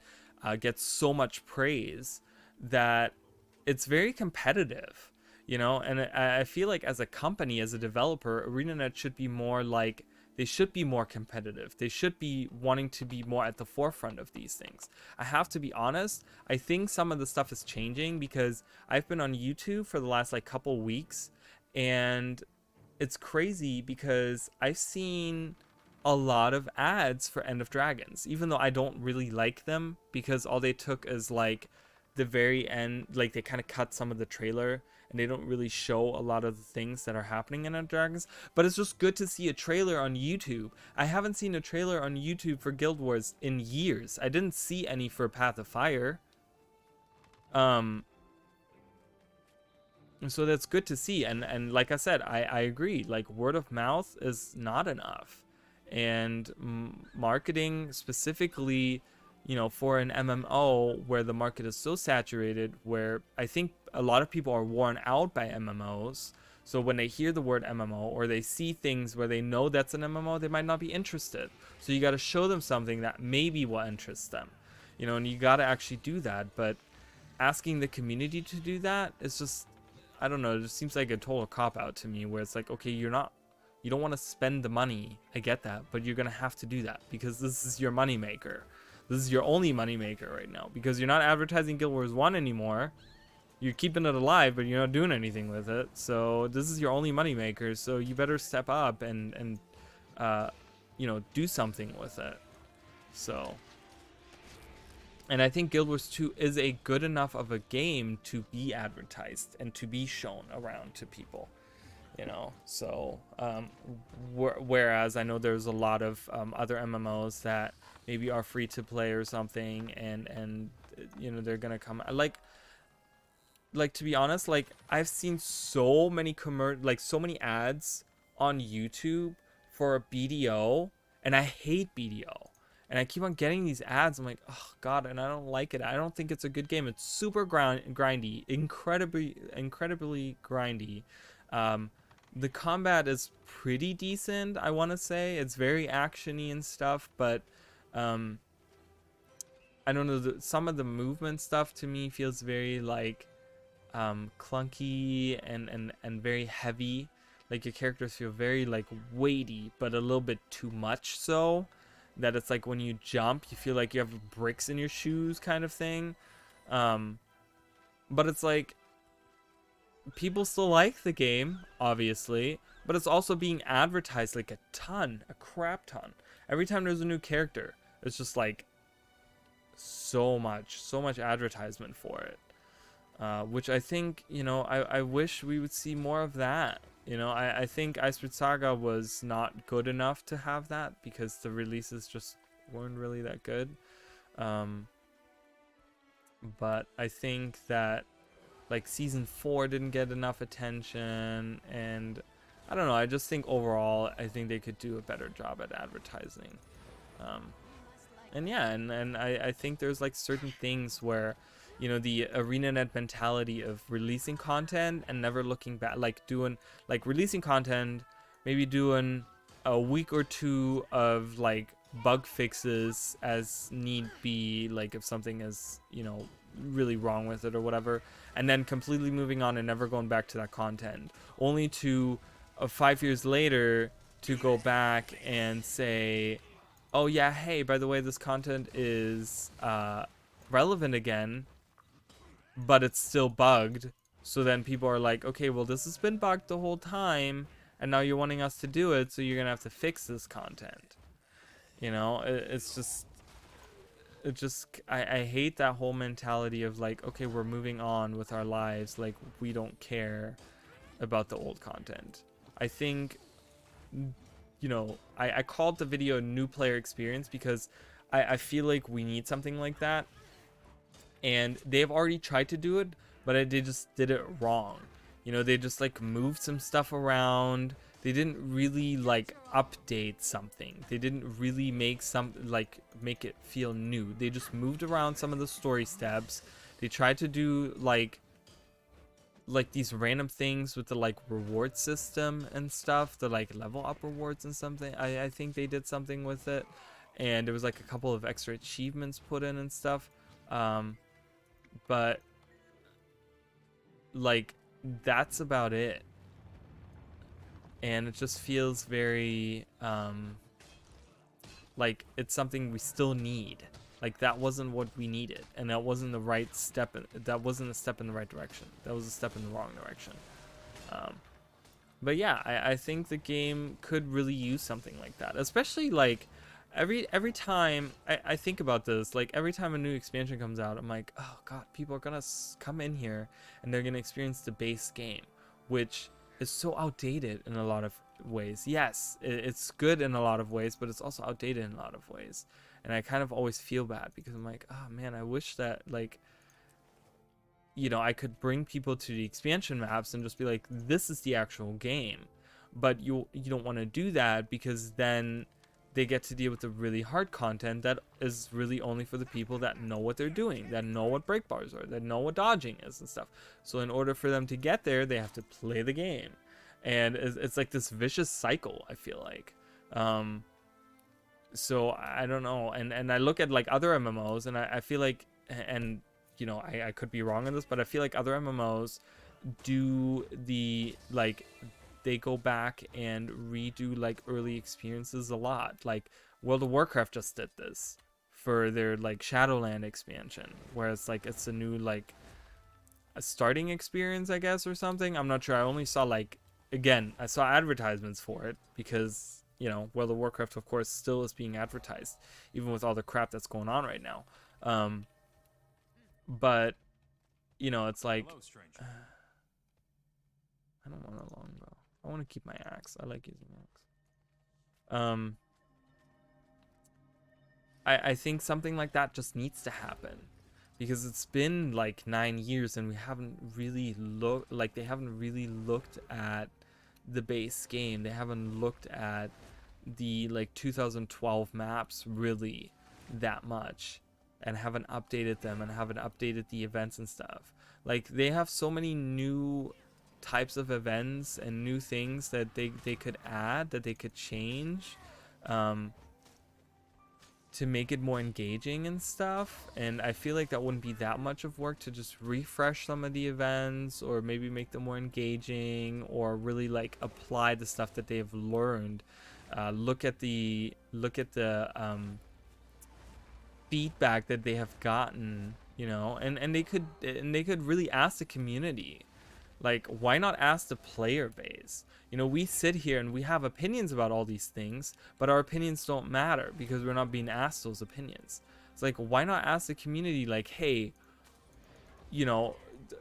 S1: gets so much praise that it's very competitive, you know. And I feel like as a company, as a developer, ArenaNet should be more like, they should be more competitive. They should be wanting to be more at the forefront of these things. I have to be honest, I think some of the stuff is changing because I've been on YouTube for the last like couple weeks, and it's crazy because I've seen a lot of ads for End of Dragons, even though I don't really like them, because all they took is like the very end, like they kind of cut some of the trailer and they don't really show a lot of the things that are happening in End of Dragons. But it's just good to see a trailer on YouTube. I haven't seen a trailer on YouTube for Guild Wars in years. I didn't see any for Path of Fire. So that's good to see. And like I said, I agree. Like, word of mouth is not enough. And marketing specifically, you know, for an MMO where the market is so saturated, where I think a lot of people are worn out by MMOs. So when they hear the word MMO or they see things where they know that's an MMO, they might not be interested. So you got to show them something that maybe will interest them, you know, and you got to actually do that. But asking the community to do that is just, I don't know, it just seems like a total cop-out to me, where it's like, okay, you don't want to spend the money, I get that, but you're gonna have to do that because this is your money maker. This is your only money maker right now, because you're not advertising Guild Wars 1 anymore. You're keeping it alive, but you're not doing anything with it. So this is your only money maker, so you better step up and you know, do something with it. So, and I think Guild Wars 2 is a good enough of a game to be advertised and to be shown around to people, you know. So whereas I know there's a lot of other MMOs that maybe are free to play or something, and you know, they're gonna come like to be honest, like I've seen so many so many ads on YouTube for a BDO, and I hate BDO. And I keep on getting these ads. I'm like, oh god, and I don't like it. I don't think it's a good game. It's super grindy, incredibly grindy. The combat is pretty decent, I want to say. It's very actiony and stuff, but I don't know. Some of the movement stuff to me feels very like clunky and very heavy. Like your characters feel very like weighty, but a little bit too much so. That it's like when you jump, you feel like you have bricks in your shoes kind of thing. But it's like, people still like the game, obviously, but it's also being advertised like a crap ton. Every time there's a new character, it's just like so much advertisement for it. Which I think, you know, I wish we would see more of that. You know, I think Icebreath Saga was not good enough to have that because the releases just weren't really that good. But I think that like Season 4 didn't get enough attention, and I don't know, I just think overall I think they could do a better job at advertising. And yeah, and I think there's like certain things where, you know, the ArenaNet mentality of releasing content and never looking back, like releasing content, maybe doing a week or two of like bug fixes as need be, like if something is, you know, really wrong with it or whatever, and then completely moving on and never going back to that content, only to 5 years later to go back and say, oh yeah, hey, by the way, this content is relevant again, but it's still bugged. So then people are like, okay, well, this has been bugged the whole time, and now you're wanting us to do it, so you're gonna have to fix this content. You know, I hate that whole mentality of like, okay, we're moving on with our lives, like we don't care about the old content. I think, you know, I called the video new player experience because I feel like we need something like that. And they've already tried to do it, but they just did it wrong. You know, they just like moved some stuff around. They didn't really like update something. They didn't really make it feel new. They just moved around some of the story steps. They tried to do like like these random things with the like reward system and stuff, the like level up rewards and something. I think they did something with it, and there was like a couple of extra achievements put in and stuff. Um, but like that's about it, and it just feels very like it's something we still need. Like that wasn't what we needed, and that wasn't the right step. That wasn't a step in the right direction. That was a step in the wrong direction. Um, but yeah, I think the game could really use something like that, especially like every time I think about this, like every time a new expansion comes out, I'm like, oh god, people are gonna come in here and they're gonna experience the base game, which is so outdated in a lot of ways. Yes, it's good in a lot of ways, but it's also outdated in a lot of ways. And I kind of always feel bad because I'm like, oh man, I wish that like, you know, I could bring people to the expansion maps and just be like, this is the actual game. But you don't want to do that, because then they get to deal with the really hard content that is really only for the people that know what they're doing, that know what break bars are, that know what dodging is and stuff. So in order for them to get there, they have to play the game. And it's like this vicious cycle, I feel like. So I don't know, and I look at like other MMOs, and I feel like, and you know, I could be wrong on this, but I feel like other MMOs do the like, they go back and redo like early experiences a lot. Like World of Warcraft just did this for their like Shadowland expansion, where it's like it's a new like a starting experience, I guess, or something. I'm not sure. I only saw like, again, I saw advertisements for it because, you know, World of Warcraft, of course, still is being advertised, even with all the crap that's going on right now. But, you know, it's like,
S2: Hello, stranger.
S1: I don't want a longbow. I want to keep my axe. I like using axe. Um, I think something like that just needs to happen, because it's been like 9 years and we haven't really looked, like they haven't really looked at the base game. They haven't looked at the like 2012 maps really that much, and haven't updated them, and haven't updated the events and stuff. Like they have so many new types of events and new things that they could add, that they could change, to make it more engaging and stuff. And I feel like that wouldn't be that much of work to just refresh some of the events, or maybe make them more engaging, or really like apply the stuff that they've learned. Look at the feedback that they have gotten, you know, and they could really ask the community. Like, why not ask the player base? You know, we sit here and we have opinions about all these things, but our opinions don't matter because we're not being asked those opinions. It's like, why not ask the community, like, hey, you know,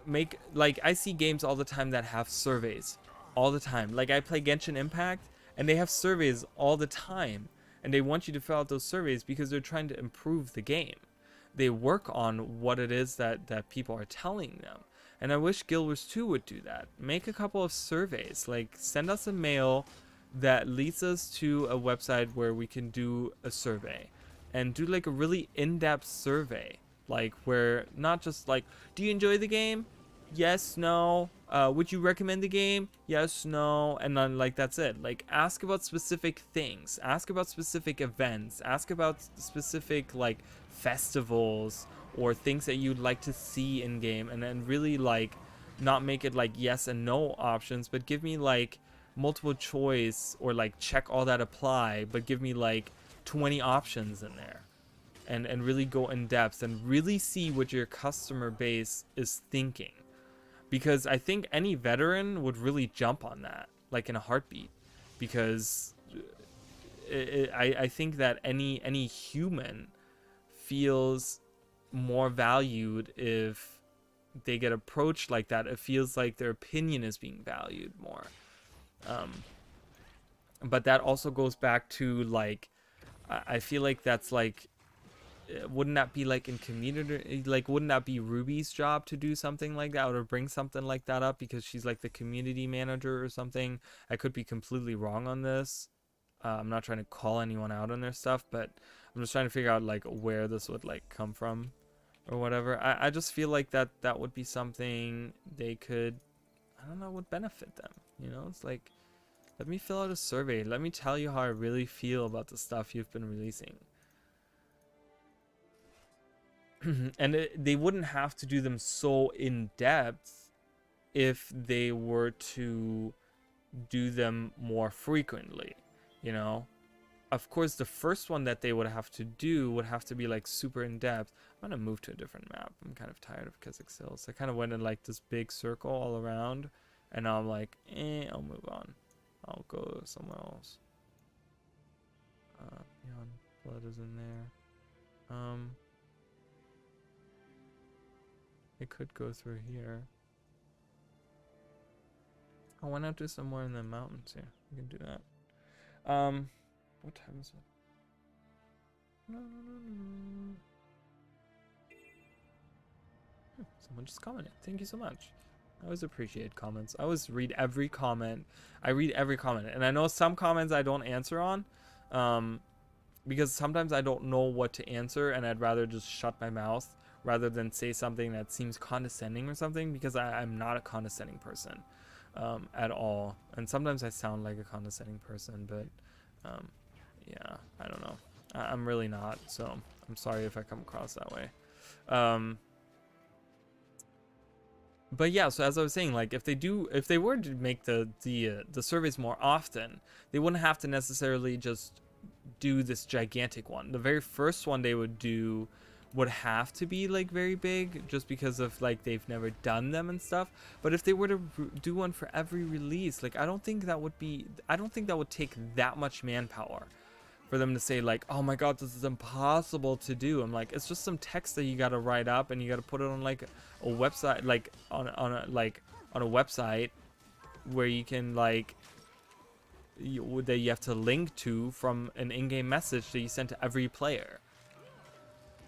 S1: make, like, I see games all the time that have surveys all the time. Like, I play Genshin Impact and they have surveys all the time, and they want you to fill out those surveys because they're trying to improve the game. They work on what it is that people are telling them. And I wish Guild Wars 2 would do that. Make a couple of surveys. Like, send us a mail that leads us to a website where we can do a survey. And do like a really in-depth survey. Like, where not just like, do you enjoy the game? Yes, no. Would you recommend the game? Yes, no. And then like, that's it. Like, ask about specific things. Ask about specific events. Ask about specific like festivals, or things that you'd like to see in game, and then really like not make it like yes and no options, but give me like multiple choice, or like check all that apply, but give me like 20 options in there, and really go in depth and really see what your customer base is thinking. Because I think any veteran would really jump on that like in a heartbeat, because I think that any human feels more valued if they get approached like that. It feels like their opinion is being valued more. But that also goes back to like, I feel like that's like, wouldn't that be like in community, like wouldn't that be Ruby's job to do something like that, or bring something like that up, because she's like the community manager or something? I could be completely wrong on this. I'm not trying to call anyone out on their stuff, but I'm just trying to figure out like where this would like come from or whatever. I just feel like that would be something they could I don't know, would benefit them. You know, it's like, let me fill out a survey. Let me tell you how I really feel about the stuff you've been releasing. And they wouldn't have to do them so in depth if they were to do them more frequently, you know. Of course, the first one that they would have to do would have to be like super in depth. I'm gonna move to a different map. I'm kind of tired of Kazakh Hills. I kind of went in like this big circle all around, and now I'm like, I'll move on. I'll go somewhere else. Beyond Blood is in there. It could go through here. Oh, why not do somewhere in the mountains here? We can do that. What time is it? No. Someone just commented. Thank you so much. I always appreciate comments. I always read every comment. I read every comment. And I know some comments I don't answer on. Because sometimes I don't know what to answer and I'd rather just shut my mouth rather than say something that seems condescending or something, because I'm not a condescending person at all. And sometimes I sound like a condescending person, but yeah, I don't know. I'm really not, so I'm sorry if I come across that way. But yeah, so as I was saying, like if they were to make the surveys more often, they wouldn't have to necessarily just do this gigantic one. The very first one they would do would have to be like very big, just because of like they've never done them and stuff. But if they were to do one for every release, like I don't think that would take that much manpower for them to say like, oh my god, this is impossible to do. I'm like, it's just some text that you got to write up and you got to put it on like a website, like on a website where you can like that you have to link to from an in-game message that you send to every player,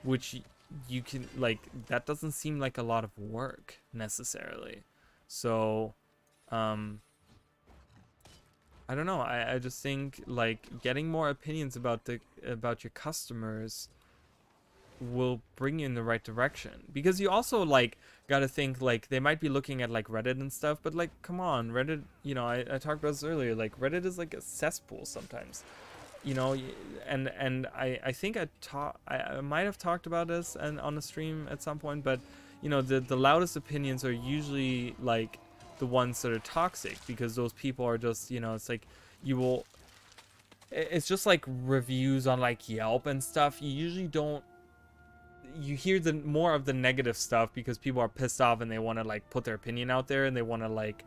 S1: which you can like, that doesn't seem like a lot of work necessarily. So I don't know. I just think like getting more opinions about your customers will bring you in the right direction, because you also like got to think like they might be looking at like Reddit and stuff, but like come on, Reddit, you know, I talked about this earlier, like Reddit is like a cesspool sometimes, you know. And I think I might have talked about this and on the stream at some point, but you know, the loudest opinions are usually like the ones that are toxic, because those people are just, you know, it's like it's just like reviews on like Yelp and stuff. You hear the more of the negative stuff because people are pissed off and they want to like put their opinion out there and they want to like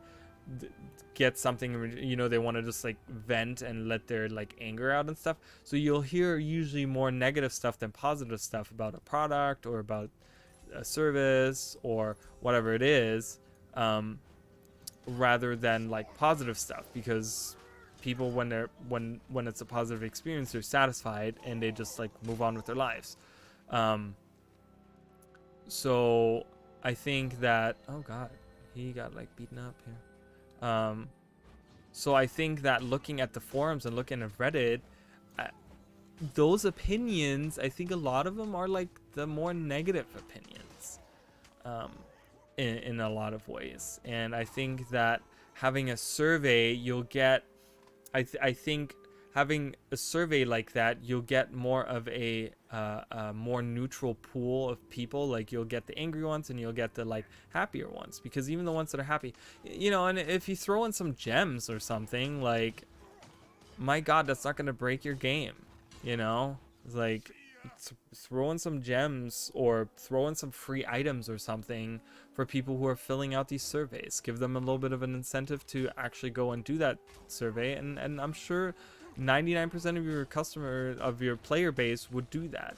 S1: get something, you know, they want to just like vent and let their like anger out and stuff. So you'll hear usually more negative stuff than positive stuff about a product or about a service or whatever it is, rather than like positive stuff, because people when it's a positive experience, they're satisfied and they just like move on with their lives. So I think that, oh god, he got like beaten up here. So I think that looking at the forums and looking at Reddit, those opinions, I think a lot of them are like the more negative opinions, in a lot of ways. And I think that having a survey, you'll get, I think having a survey like that, you'll get more of a more neutral pool of people. Like you'll get the angry ones and you'll get the like happier ones, because even the ones that are happy, you know, and if you throw in some gems or something, like, my god, that's not going to break your game, you know. It's like throw in some gems or throw in some free items or something for people who are filling out these surveys. Give them a little bit of an incentive to actually go and do that survey, and I'm sure 99% of your player base would do that.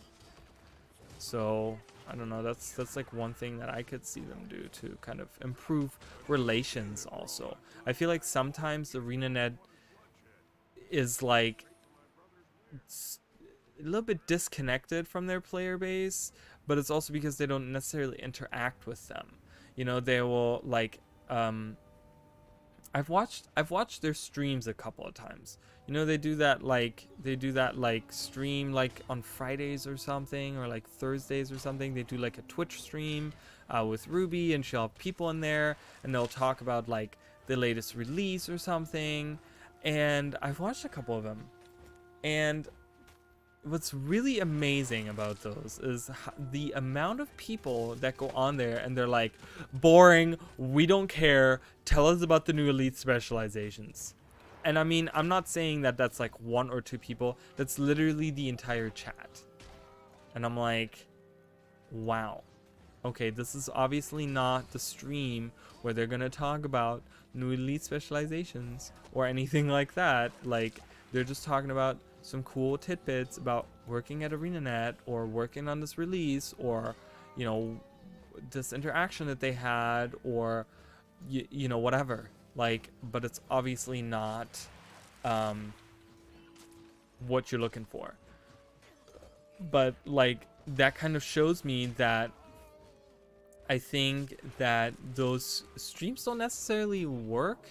S1: So I don't know, that's like one thing that I could see them do to kind of improve relations. Also, I feel like sometimes ArenaNet is like a little bit disconnected from their player base, but it's also because they don't necessarily interact with them. You know, they will like I've watched their streams a couple of times. You know, they do that like stream like on Fridays or something, or like Thursdays or something. They do like a Twitch stream. with Ruby, and she'll have people in there, and they'll talk about like the latest release or something. And I've watched a couple of them, and what's really amazing about those is the amount of people that go on there and they're like, boring, we don't care, tell us about the new elite specializations. And I mean, I'm not saying that that's like one or two people, that's literally the entire chat. And I'm like, wow, okay, this is obviously not the stream where they're gonna talk about new elite specializations or anything like that. Like, they're just talking about some cool tidbits about working at ArenaNet or working on this release, or, you know, this interaction that they had, or you know, whatever. Like, but it's obviously not what you're looking for. But like, that kind of shows me that I think that those streams don't necessarily work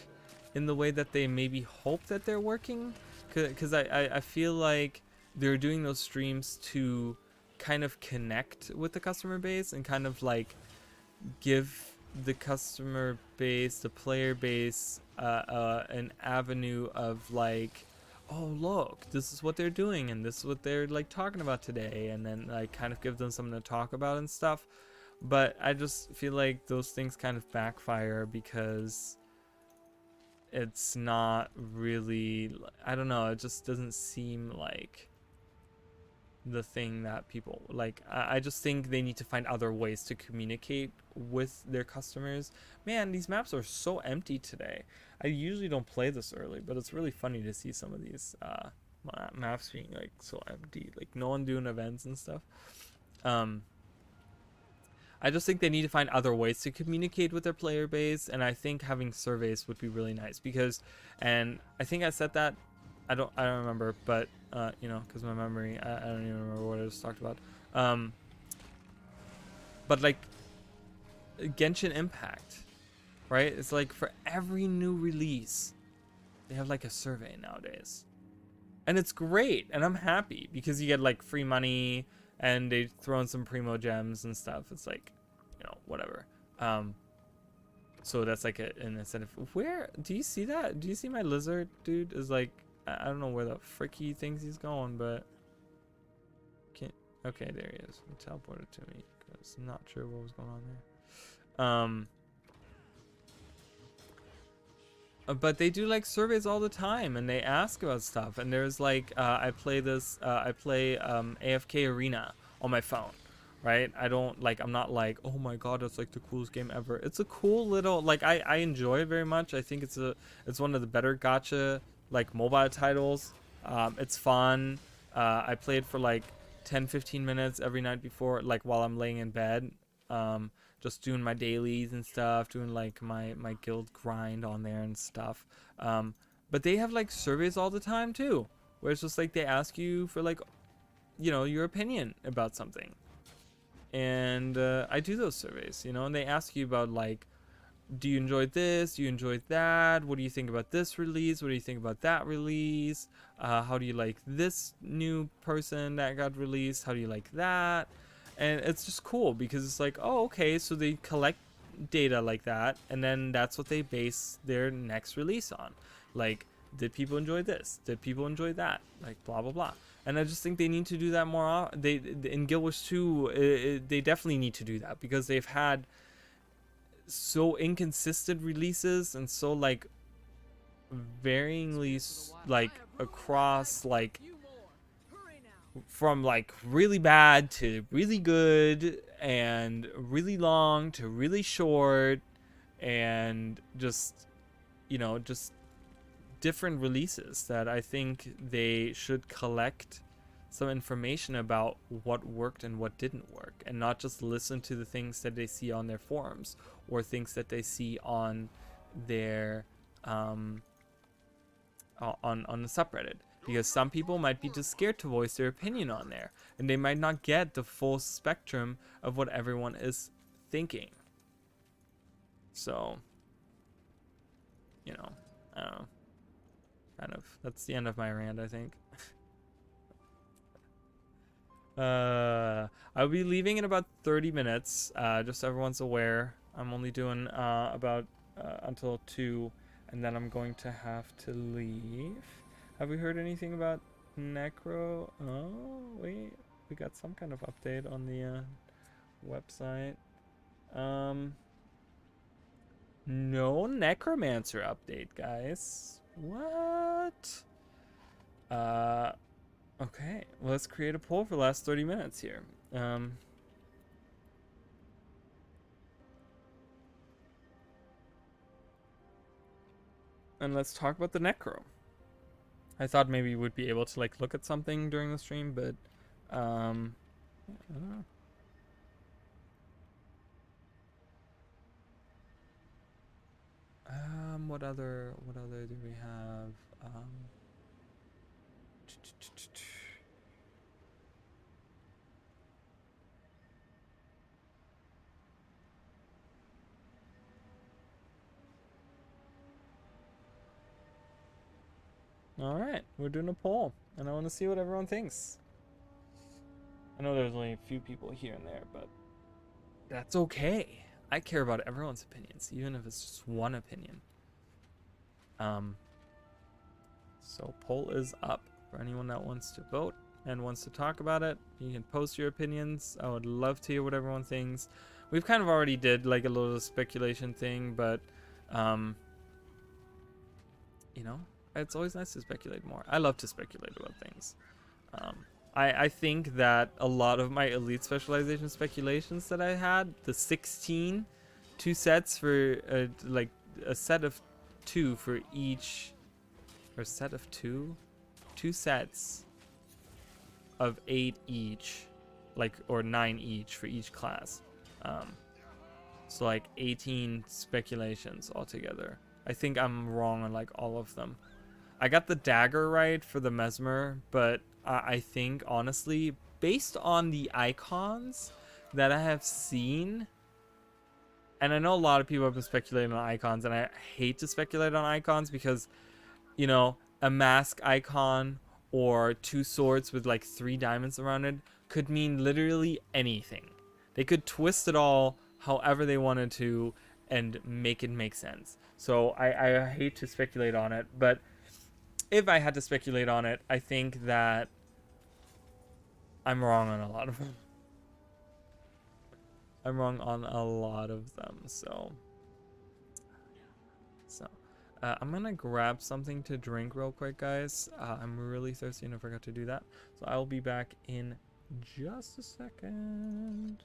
S1: in the way that they maybe hope that they're working, because I feel like they're doing those streams to kind of connect with the customer base and kind of like give the customer base, the player base, an avenue of like, oh look, this is what they're doing and this is what they're like talking about today, and then like kind of give them something to talk about and stuff. But I just feel like those things kind of backfire because it's not really, I don't know, it just doesn't seem like the thing that people like. I just think they need to find other ways to communicate with their customers. Man, these maps are so empty today. I usually don't play this early, but it's really funny to see some of these maps being like so empty, like no one doing events and stuff. I just think they need to find other ways to communicate with their player base, and I think having surveys would be really nice because, and I think I said that, I don't remember, but you know, because my memory, I don't even remember what I just talked about. But like Genshin Impact, right? It's like for every new release, they have like a survey nowadays, and it's great, and I'm happy because you get like free money, and they throw in some primo gems and stuff. It's like, you know, whatever. So that's like an incentive. Where do you see that? Do you see my lizard dude is like, I don't know where the frick he thinks he's going, but can't. Okay, there he is. He teleported to me because I'm not sure what was going on there. But they do like surveys all the time, and they ask about stuff. And there's like, I play AFK Arena on my phone, right? I don't like, I'm not like, oh my god, it's like the coolest game ever. It's a cool little, like, I enjoy it very much. I think it's one of the better gacha like mobile titles. It's fun. I play it for like 10-15 minutes every night before, like while I'm laying in bed. Just doing my dailies and stuff, doing like my guild grind on there and stuff. But they have like surveys all the time too, where it's just like they ask you for like, you know, your opinion about something. And I do those surveys, you know, and they ask you about like, do you enjoy this? Do you enjoy that? What do you think about this release? What do you think about that release? How do you like this new person that got released? How do you like that? And it's just cool because it's like, oh, okay, so they collect data like that, and then that's what they base their next release on. Like, did people enjoy this? Did people enjoy that? Like, blah, blah, blah. And I just think they need to do that more. In Guild Wars 2, they definitely need to do that because they've had so inconsistent releases and so, like, varyingly, like, across, like, from like really bad to really good and really long to really short, and just, you know, just different releases that I think they should collect some information about what worked and what didn't work, and not just listen to the things that they see on their forums or things that they see on their on the subreddit. Because some people might be just scared to voice their opinion on there, and they might not get the full spectrum of what everyone is thinking. So, you know, I don't know. Kind of. That's the end of my rant, I think. I'll be leaving in about 30 minutes. Just so everyone's aware. I'm only doing about until 2, and then I'm going to have to leave. Have we heard anything about Necro? Oh, wait. We got some kind of update on the website. No necromancer update, guys. What? Okay. Well, let's create a poll for the last 30 minutes here. And let's talk about the Necro. I thought maybe we would be able to like look at something during the stream, but I don't know. What other do we have? All right, we're doing a poll, and I want to see what everyone thinks. I know there's only a few people here and there, but that's okay. I care about everyone's opinions, even if it's just one opinion. So poll is up for anyone that wants to vote and wants to talk about it. You can post your opinions. I would love to hear what everyone thinks. We've kind of already did like a little speculation thing, but you know, it's always nice to speculate more. I love to speculate about things. I think that a lot of my elite specialization speculations that I had, the 16, 2 sets for like a set of 2 for each, or set of 2 sets of 8 each, like, or 9 each for each class. So like 18 speculations altogether. I think I'm wrong on like all of them. I got the dagger right for the mesmer, but I think honestly, based on the icons that I have seen, and I know a lot of people have been speculating on icons, and I hate to speculate on icons because, you know, a mask icon or 2 swords with like 3 diamonds around it could mean literally anything. They could twist it all however they wanted to and make it make sense. So I hate to speculate on it, but if I had to speculate on it, I think that I'm wrong on a lot of them. I'm wrong on a lot of them, so I'm gonna grab something to drink real quick, guys. I'm really thirsty and I forgot to do that, so I'll be back in just a second.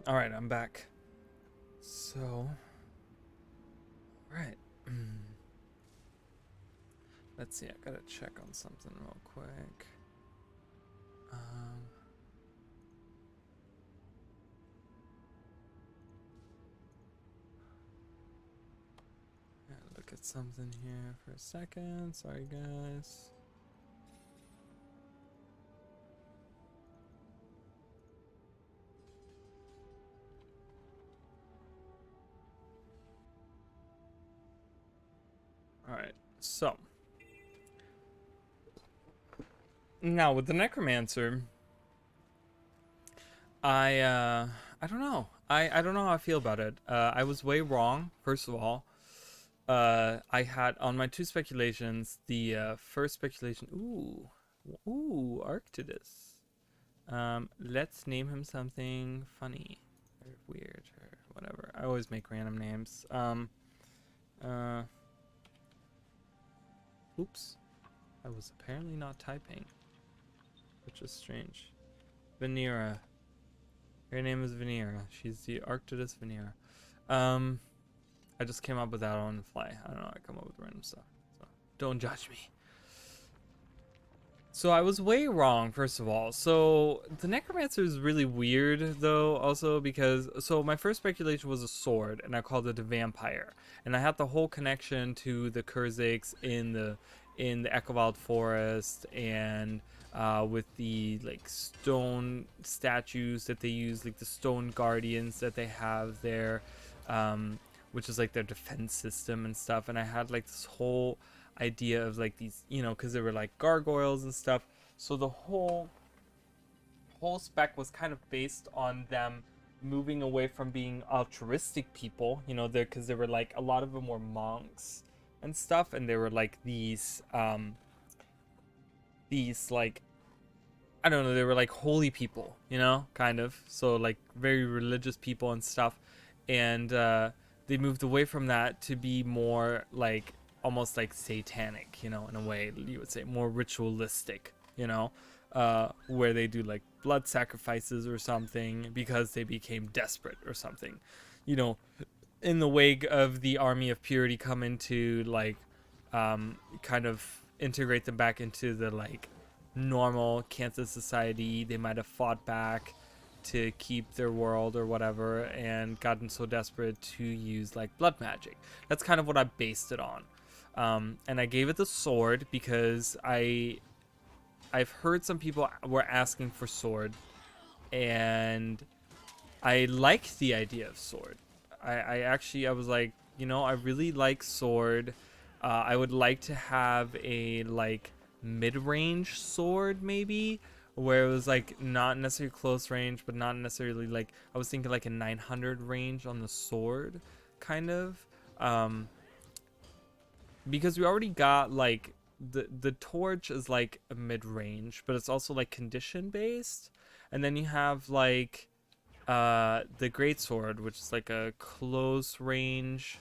S1: All right, I'm back. So, right. Let's see. I gotta check on something real quick. Look at something here for a second. Sorry, guys. Alright, so. Now, with the Necromancer, I don't know. I don't know how I feel about it. I was way wrong, first of all. I had, on my 2 speculations, the first speculation, ooh, Arctidus. Let's name him something funny, or weird, or whatever. I always make random names. Oops. I was apparently not typing, which is strange. Venera. Her name is Venera. She's the Arctidus Venera. I just came up with that on the fly. I don't know. I come up with random stuff. So don't judge me. So I was way wrong, first of all. So the Necromancer is really weird, though, also because... So my first speculation was a sword, and I called it a vampire. And I had the whole connection to the Kurziks in the Echowild Forest, and with the, like, stone statues that they use, like the stone guardians that they have there, which is, like, their defense system and stuff. And I had, like, this whole idea of, like, these, you know, because they were like gargoyles and stuff, so the whole spec was kind of based on them moving away from being altruistic people, you know, because they were like, a lot of them were monks and stuff, and they were like these like, I don't know, they were like holy people, you know, kind of, so like very religious people and stuff, and they moved away from that to be more like almost like satanic, you know, in a way you would say, more ritualistic, you know, where they do like blood sacrifices or something because they became desperate or something, you know, in the wake of the army of purity come into like kind of integrate them back into the like normal Kansas society. They might have fought back to keep their world or whatever and gotten so desperate to use like blood magic. That's kind of what I based it on. And I gave it the sword because I've heard some people were asking for sword, and I liked the idea of sword. I was like, you know, I really like sword. I would like to have a like mid-range sword, maybe, where it was like not necessarily close range, but not necessarily like, I was thinking like a 900 range on the sword, kind of. Because we already got like the torch is like a mid-range, but it's also like condition based, and then you have like the greatsword, which is like a close range,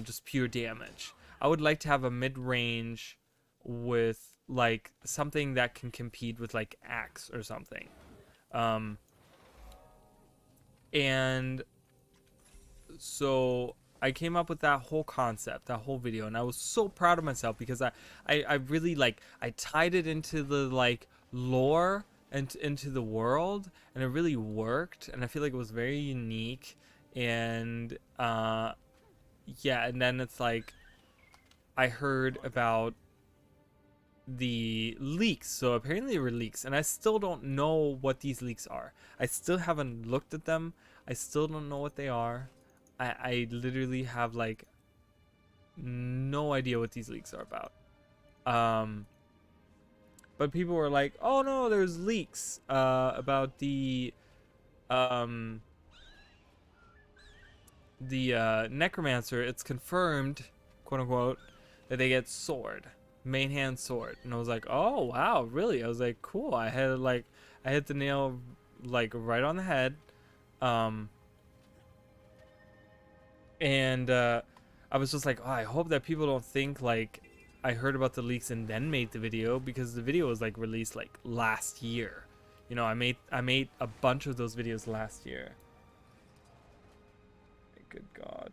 S1: just pure damage. I would like to have a mid-range with like something that can compete with like axe or something, and so I came up with that whole concept, that whole video, and I was so proud of myself because I really like, I tied it into the like lore and into the world, and it really worked, and I feel like it was very unique, and yeah, and then it's like I heard about the leaks, so apparently there were leaks, and I still don't know what these leaks are. I still haven't looked at them. I still don't know what they are. I literally have like no idea what these leaks are about. But people were like, oh no, there's leaks about the Necromancer. It's confirmed, quote unquote, that they get sword, main hand sword. And I was like, oh wow, really? I was like, cool. I hit the nail like right on the head. And I was just like, oh, I hope that people don't think like I heard about the leaks and then made the video, because the video was like released like last year. You know, I made a bunch of those videos last year. Good God.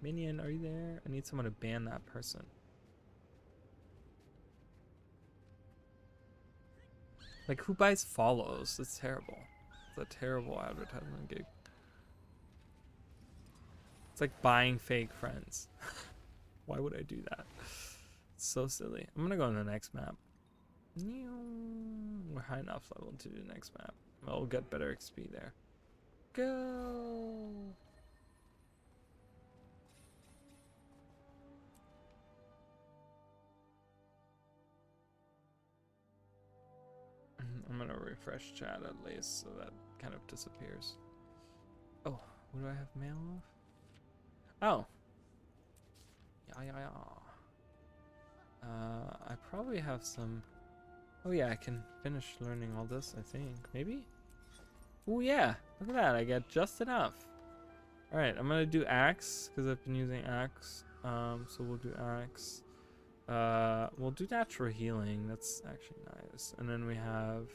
S1: Minion, are you there? I need someone to ban that person. Like, who buys follows? It's terrible. It's a terrible advertisement gig. It's like buying fake friends. Why would I do that? It's so silly. I'm gonna go on the next map. We're high enough level to do the next map. We'll get better XP there. Go! refresh chat at least, so that kind of disappears. Oh, what do I have mail of? Oh. Yeah. I probably have some. Oh yeah, I can finish learning all this, I think. Maybe? Oh yeah, look at that, I get just enough. Alright, I'm gonna do axe, because I've been using axe. So we'll do axe. We'll do natural healing, that's actually nice. And then we have,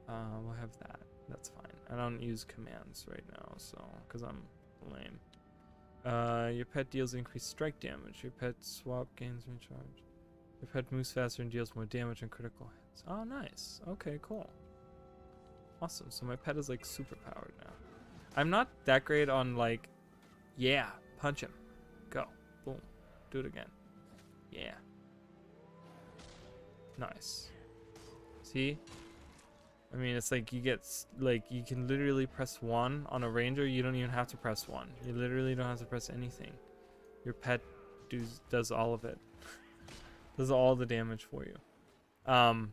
S1: we'll have that, that's fine. I don't use commands right now, so, because I'm lame. Your pet deals increased strike damage. Your pet swap gains recharge. Your pet moves faster and deals more damage on critical hits. Oh, nice. Okay, cool. Awesome. So my pet is like super powered now. I'm not that great on like, yeah, punch him. Go. Boom. Do it again. Yeah. Nice. See? I mean, it's like you get, like, you can literally press 1 on a ranger. You don't even have to press 1. You literally don't have to press anything. Your pet does all of it. Does all the damage for you. But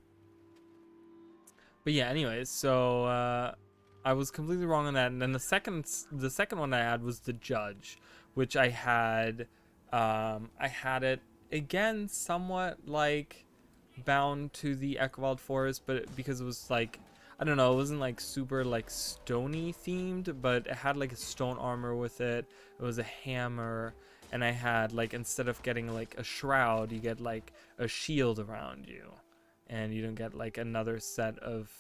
S1: yeah, anyways, so I was completely wrong on that. And then the second one I had was the judge, which I had it again somewhat like bound to the Echowild Forest, but because it was like, I don't know, it wasn't like super like stony themed, but it had like a stone armor with it. It was a hammer, and I had like, instead of getting like a shroud, you get like a shield around you, and you don't get like another set of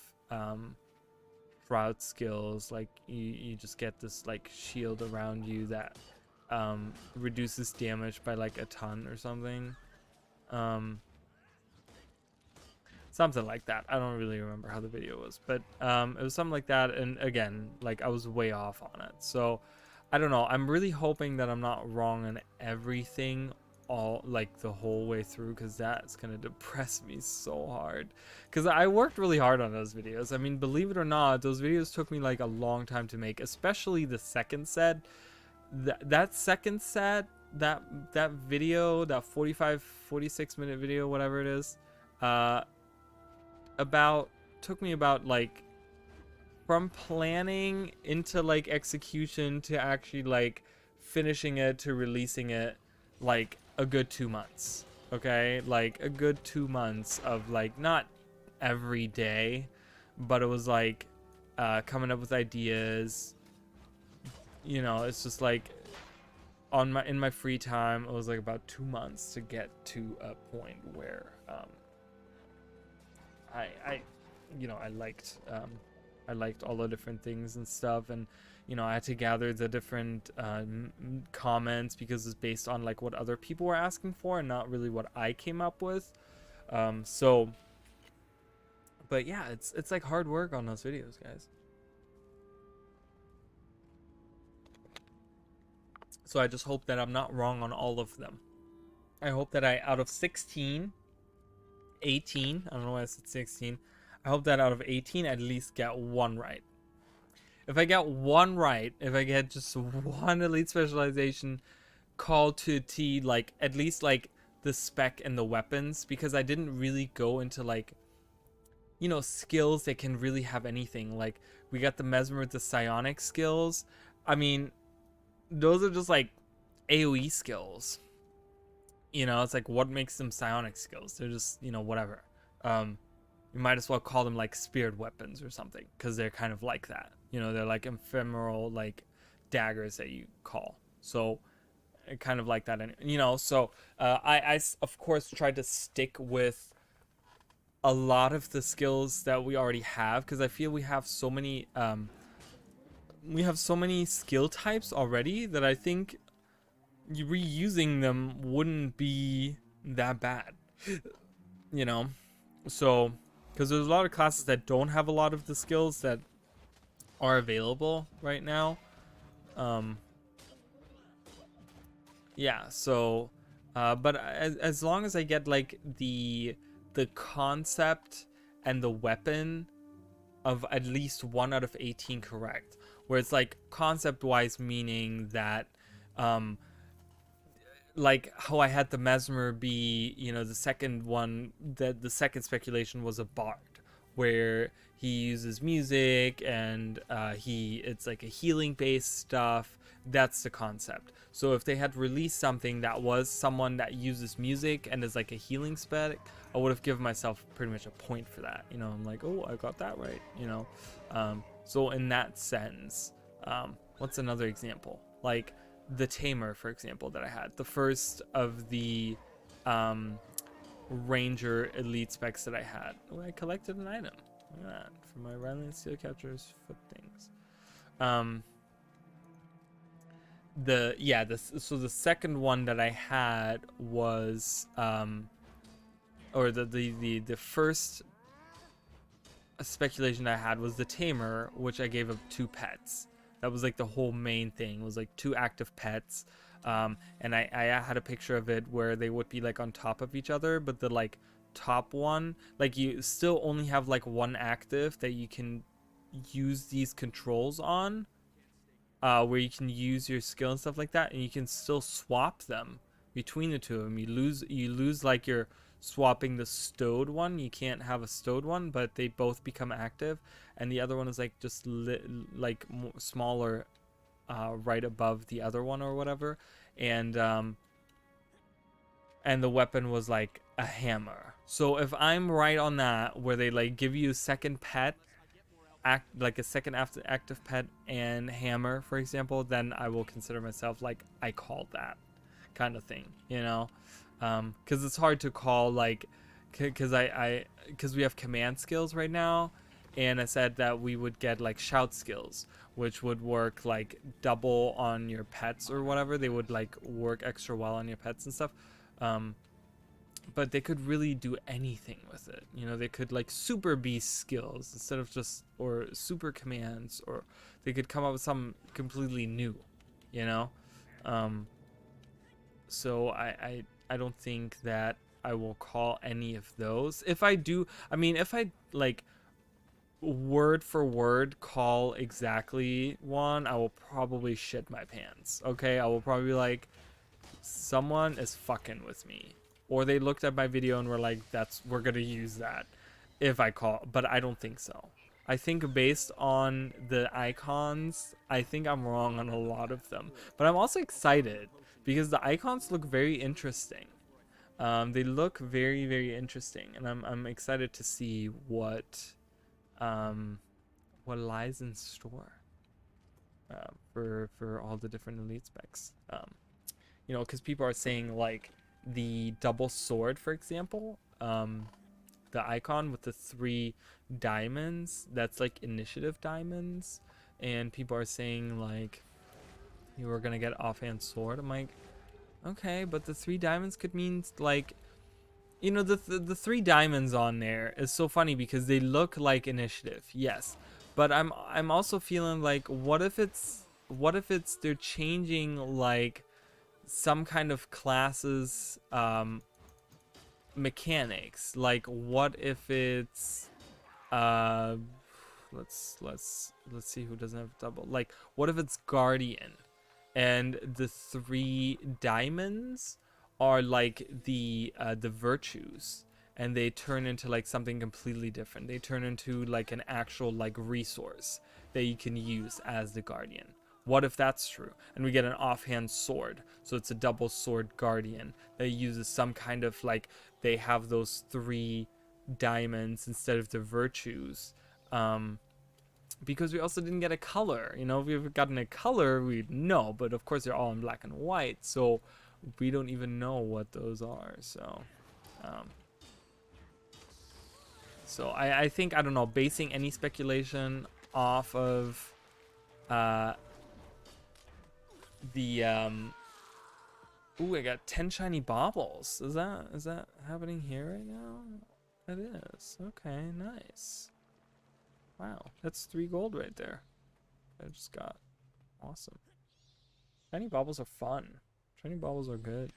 S1: shroud skills. Like you just get this like shield around you that reduces damage by like a ton or something. Something like that. I don't really remember how the video was, but it was something like that. And again, like I was way off on it. So I don't know. I'm really hoping that I'm not wrong on everything all like the whole way through, because that's gonna depress me so hard, because I worked really hard on those videos. I mean, believe it or not, those videos took me like a long time to make, especially the second set. That second set, that video, that 46 minute video, whatever it is, took me about like from planning into like execution to actually like finishing it to releasing it, like a good 2 months. Okay, like a good 2 months of like, not every day, but it was like coming up with ideas, you know. It's just like in my free time, it was like about 2 months to get to a point where I liked all the different things and stuff, and you know, I had to gather the different comments, because it's based on like what other people were asking for and not really what I came up with. So but yeah, it's like hard work on those videos, guys. So I just hope that I'm not wrong on all of them. I hope that out of 16, 18, I don't know why I said 16, I hope that out of 18 I at least get 1 right. If I get 1 right, if I get just 1 elite specialization called to a T, like at least like the spec and the weapons, because I didn't really go into like, you know, skills that can really have anything. Like we got the Mesmer with the psionic skills. I mean, those are just like AoE skills. You know, it's like, what makes them psionic skills? They're just, you know, whatever. You might as well call them like spirit weapons or something, because they're kind of like that. You know, they're like ephemeral like daggers that you call. So kind of like that, you know. So I of course tried to stick with a lot of the skills that we already have, because I feel we have so many skill types already that I think reusing them wouldn't be that bad, you know. So because there's a lot of classes that don't have a lot of the skills that are available right now. Yeah, so but as long as I get like the concept and the weapon of at least 1 out of 18 correct, where it's like concept wise, meaning that like how I had the Mesmer be, you know, the second one, that the second speculation was a bard, where he uses music, and it's like a healing based stuff. That's the concept. So if they had released something that was someone that uses music and is like a healing spec, I would have given myself pretty much a point for that. I'm like, oh, I got that right. So in that sense, what's another example? Like the Tamer, for example, that I had, the first of the Ranger elite specs that I had. Oh, I collected an item. Look at that, for my Ryland Steel Capture's foot things. So the second one that I had was or the first speculation I had was the Tamer, which I gave up 2 pets. That was like the whole main thing, was like 2 active pets. And I had a picture of it where they would be like on top of each other, but the like top one, like you still only have like 1 active that you can use these controls on, where you can use your skill and stuff like that, and you can still swap them between the 2 of them. You lose like your swapping the stowed one. You can't have a stowed one, but they both become active, and the other one is like just smaller, right above the other one or whatever. And the weapon was like a hammer. So if I'm right on that, where they like give you a second pet, like a second active pet and hammer, for example, then I will consider myself like I called that kind of thing, because it's hard to call, like, because we have command skills right now, and I said that we would get like shout skills, which would work like double on your pets or whatever. They would like work extra well on your pets and stuff. But they could really do anything with it. They could like super beast skills instead of just, or super commands, or they could come up with something completely new, So I don't think that I will call any of those. If I do, if I like word for word call exactly one, I will probably shit my pants. Okay, I will probably be like, someone is fucking with me, or they looked at my video and were like, we're gonna use that if I call. But I don't think so. I think based on the icons, I think I'm wrong on a lot of them, but I'm also excited because the icons look very interesting. They look very, very interesting, and I'm excited to see what lies in store for all the different elite specs. Because people are saying like the double sword, for example, the icon with the 3 diamonds, that's like initiative diamonds, and people are saying like you were gonna get offhand sword. I'm like, okay, but the 3 diamonds could mean like, the 3 diamonds on there is so funny because they look like initiative, yes, but I'm also feeling like, what if it's they're changing like some kind of classes mechanics. Like, what if it's let's see who doesn't have double. Like, what if it's Guardian and the 3 diamonds are like the virtues, and they turn into like something completely different. They turn into like an actual like resource that you can use as the Guardian. What if that's true? And we get an offhand sword. So it's a double sword Guardian that uses some kind of like, they have those 3 diamonds instead of the virtues. Because we also didn't get a color. If we've gotten a color, we'd know. But of course, they're all in black and white. So we don't even know what those are. So I think, I don't know, basing any speculation off of the ooh, I got 10 shiny baubles. Is that happening here right now? It is. Okay, nice. Wow, that's 3 gold right there. I just got. Awesome. Shiny baubles are fun. Shiny baubles are good.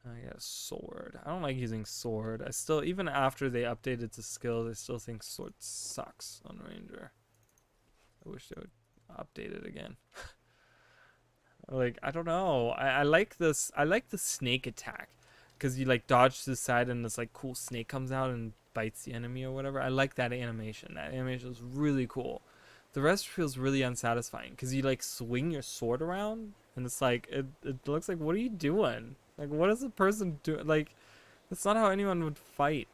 S1: I got a sword. I don't like using sword. I still, even after they updated the skills, I still think sword sucks on Ranger. I wish they would update it again. Like, I don't know. I like this. I like the snake attack, because you like dodge to the side and this like cool snake comes out and bites the enemy or whatever. I like that animation. That animation is really cool. The rest feels really unsatisfying because you like swing your sword around and it's like it looks like, what are you doing? Like, what is the person doing? Like, that's not how anyone would fight.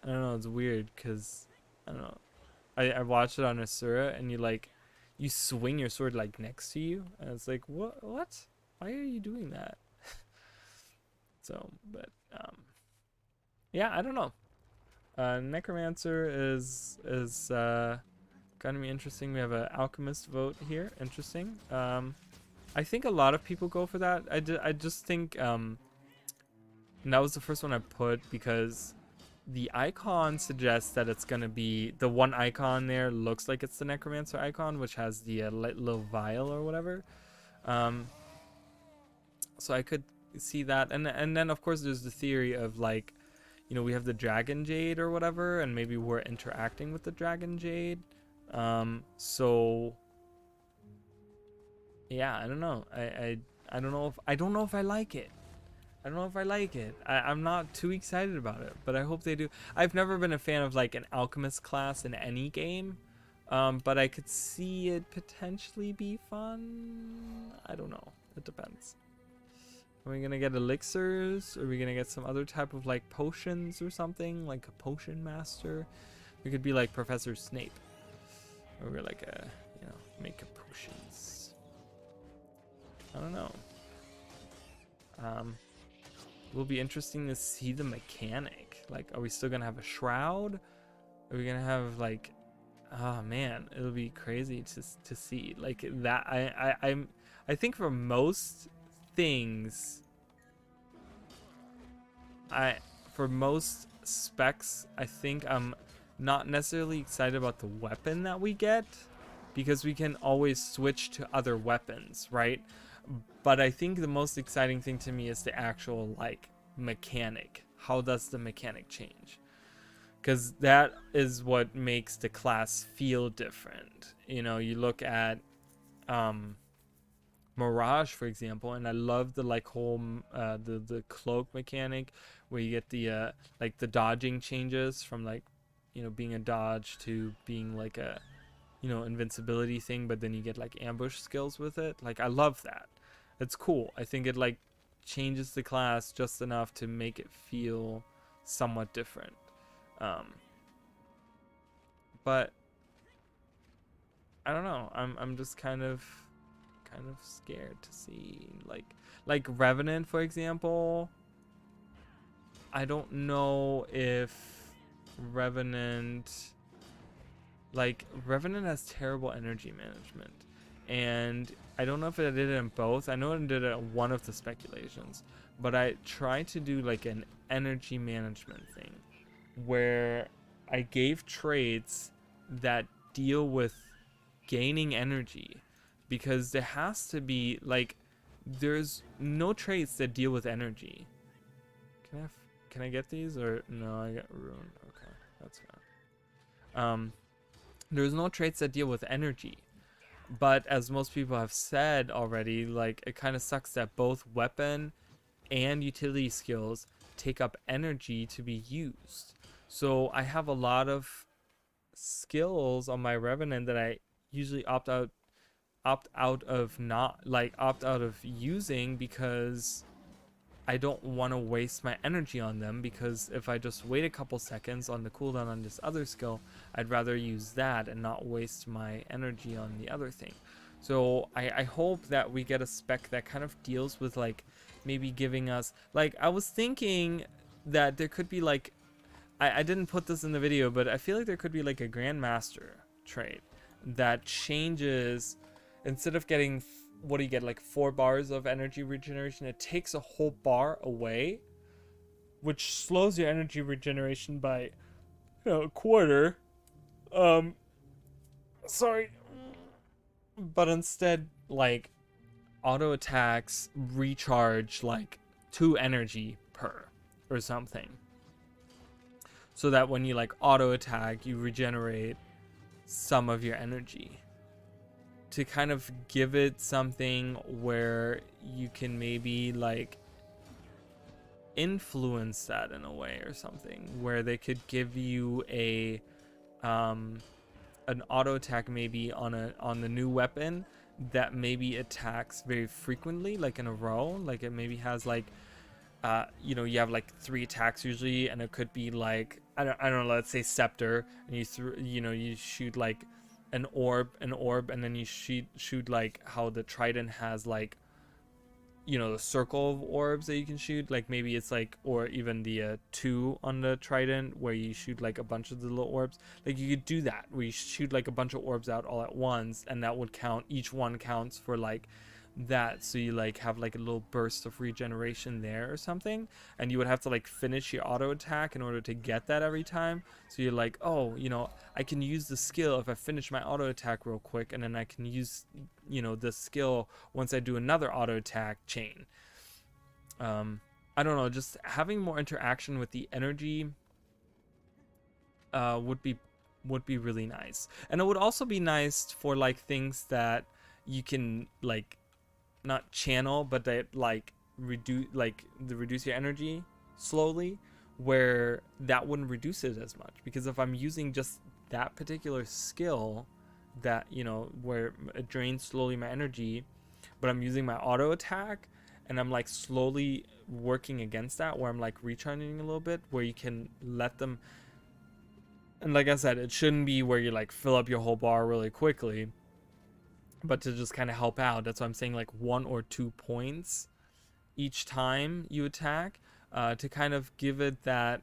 S1: I don't know. It's weird because I don't know. I watched it on Asura and you swing your sword like next to you and it's like, what? Why are you doing that? So, but yeah, I don't know. Necromancer is gonna be interesting. We have an alchemist vote here. Interesting. I think a lot of people go for that. I just think and that was the first one I put because the icon suggests that it's gonna be the one icon there looks like it's the necromancer icon, which has the little vial or whatever. So I could see that, and then of course there's the theory of like, you know, we have the dragon jade or whatever, and maybe we're interacting with the dragon jade. So yeah, I don't know. I don't know if I like it. I don't know if I like it. I'm not too excited about it, but I hope they do. I've never been a fan of like an alchemist class in any game, but I could see it potentially be fun. I don't know. It depends. Are we gonna get elixirs? Are we gonna get some other type of like potions or something? Like a potion master? We could be like Professor Snape. Or we're like a, you know, make a potions. I don't know. Will be interesting to see the mechanic. Like, are we still gonna have a shroud? Are we gonna have like, oh man, it'll be crazy to see like that. I think for most things, for most specs, I think I'm not necessarily excited about the weapon that we get because we can always switch to other weapons, right? But I think the most exciting thing to me is the actual like mechanic. How does the mechanic change? Because that is what makes the class feel different. You know, you look at Mirage, for example, and I love the like whole the cloak mechanic where you get the like the dodging changes from like, you know, being a dodge to being like a, you know, invincibility thing, but then you get like ambush skills with it. Like, I love that. It's cool. I think it like changes the class just enough to make it feel somewhat different. But I don't know. I'm just kind of scared to see like Revenant, for example. I don't know if Revenant has terrible energy management, and I don't know if it did it in both. I know it did it in one of the speculations, but I tried to do like an energy management thing where I gave traits that deal with gaining energy, because there has to be like, there's no traits that deal with energy. Can I get these, or no? I got ruined. Okay, that's fine. There's no traits that deal with energy, but as most people have said already, like, it kind of sucks that both weapon and utility skills take up energy to be used. So I have a lot of skills on my Revenant that I usually opt out of using, because I don't want to waste my energy on them, because if I just wait a couple seconds on the cooldown on this other skill, I'd rather use that and not waste my energy on the other thing. So I hope that we get a spec that kind of deals with like maybe giving us, like, I was thinking that there could be like, I didn't put this in the video, but I feel like there could be like a Grandmaster trait that changes, instead of getting, what do you get, like 4 bars of energy regeneration, it takes a whole bar away, which slows your energy regeneration by, you know, a quarter. Sorry. But instead, like, auto attacks recharge like 2 energy per or something, so that when you like auto attack, you regenerate some of your energy, to kind of give it something where you can maybe like influence that in a way or something, where they could give you a an auto attack maybe on the new weapon that maybe attacks very frequently, like in a row. Like it maybe has like you know, you have like 3 attacks usually, and it could be like I don't know, let's say scepter, and you know, you shoot like an orb, and then you shoot like how the trident has like, you know, the circle of orbs that you can shoot, like maybe it's like, or even the 2 on the trident where you shoot like a bunch of the little orbs. Like you could do that where you shoot like a bunch of orbs out all at once, and that would count, each one counts for like that, so you like have like a little burst of regeneration there or something, and you would have to like finish your auto attack in order to get that every time. So you're like, oh, you know, I can use the skill if I finish my auto attack real quick, and then I can use, you know, the skill once I do another auto attack chain. I don't know, just having more interaction with the energy would be really nice. And it would also be nice for like things that you can like not channel, but that like reduce your energy slowly, where that wouldn't reduce it as much. Because if I'm using just that particular skill that, you know, where it drains slowly my energy, but I'm using my auto attack and I'm like slowly working against that, where I'm like recharging a little bit, where you can let them, and like I said, it shouldn't be where you like fill up your whole bar really quickly, but to just kind of help out. That's why I'm saying like 1 or 2 points each time you attack, to kind of give it that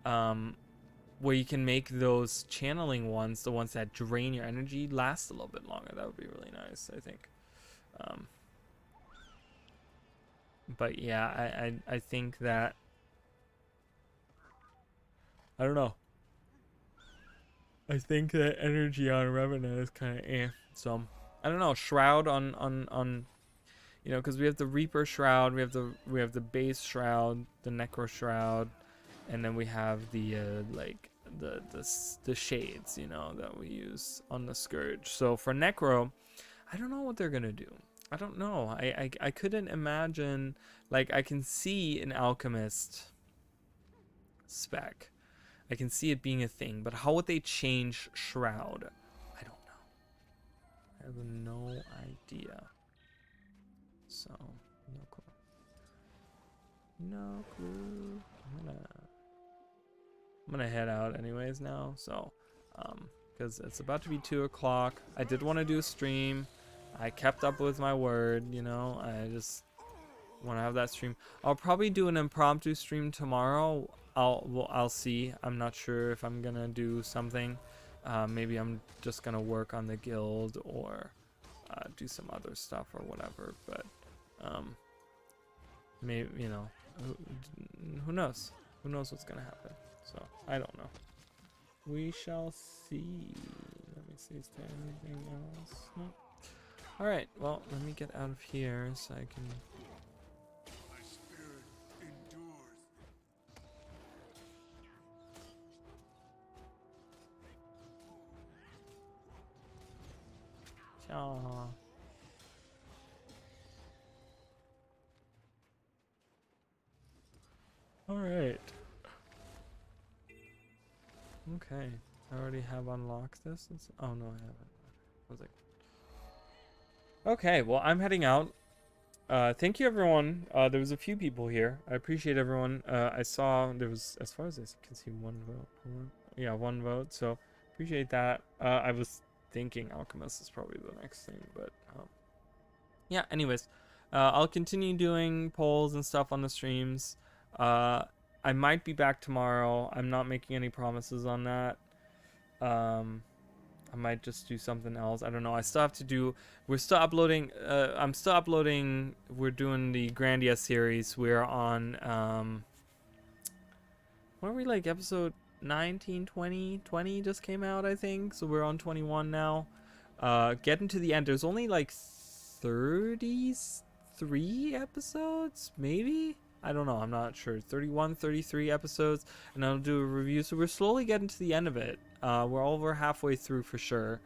S1: where you can make those channeling ones, the ones that drain your energy, last a little bit longer. That would be really nice, I think. But yeah, I think that, I don't know, I think that energy on Revenant is kind of so I don't know. Shroud on you know, because we have the Reaper Shroud, we have the base Shroud, the Necro Shroud, and then we have the like the shades, you know, that we use on the Scourge. So for Necro, I don't know what they're gonna do. I don't know. I couldn't imagine, like, I can see an Alchemist spec. I can see it being a thing, but how would they change Shroud? I don't know. I have no idea. So, no clue. No clue. I'm gonna head out anyways now. So, because it's about to be 2 o'clock. I did want to do a stream. I kept up with my word, you know. I just want to have that stream. I'll probably do an impromptu stream tomorrow. I'll see. I'm not sure if I'm gonna do something. Maybe I'm just gonna work on the guild, or do some other stuff or whatever. But maybe, you know, who knows? Who knows what's gonna happen? So I don't know. We shall see. Let me see. Is there anything else? No. All right. Well, let me get out of here so I can. All right. Okay. I already have unlocked this. Oh no, I haven't. I was like, okay. Well, I'm heading out. Thank you, everyone. There was a few people here. I appreciate everyone. I saw there was, as far as I can see, 1 vote. Yeah, 1 vote. So appreciate that. I was thinking Alchemist is probably the next thing, but yeah. Anyways, I'll continue doing polls and stuff on the streams. I might be back tomorrow. I'm not making any promises on that. I might just do something else. I don't know. I still have to do. We're still uploading. I'm still uploading. We're doing the Grandia series. We're on. What are we, like, episode 19, 20? 20 just came out, I think. So we're on 21 now. Getting to the end. There's only like 33 episodes, maybe. I don't know. I'm not sure. 31, 33 episodes, and I'll do a review. So we're slowly getting to the end of it. We're over halfway through for sure.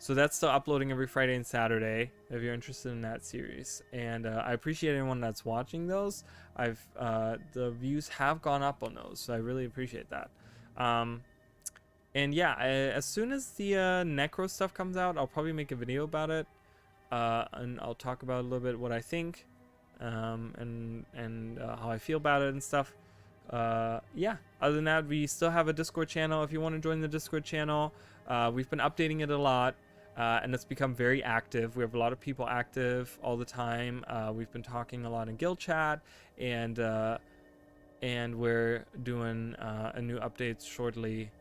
S1: So that's still uploading every Friday and Saturday if you're interested in that series. And I appreciate anyone that's watching those. The views have gone up on those, so I really appreciate that. And yeah, as soon as the Necro stuff comes out, I'll probably make a video about it, and I'll talk about a little bit what I think, and how I feel about it and stuff. Yeah, other than that, we still have a Discord channel if you want to join the Discord channel. We've been updating it a lot, and it's become very active. We have a lot of people active all the time. We've been talking a lot in guild chat, and we're doing a new update shortly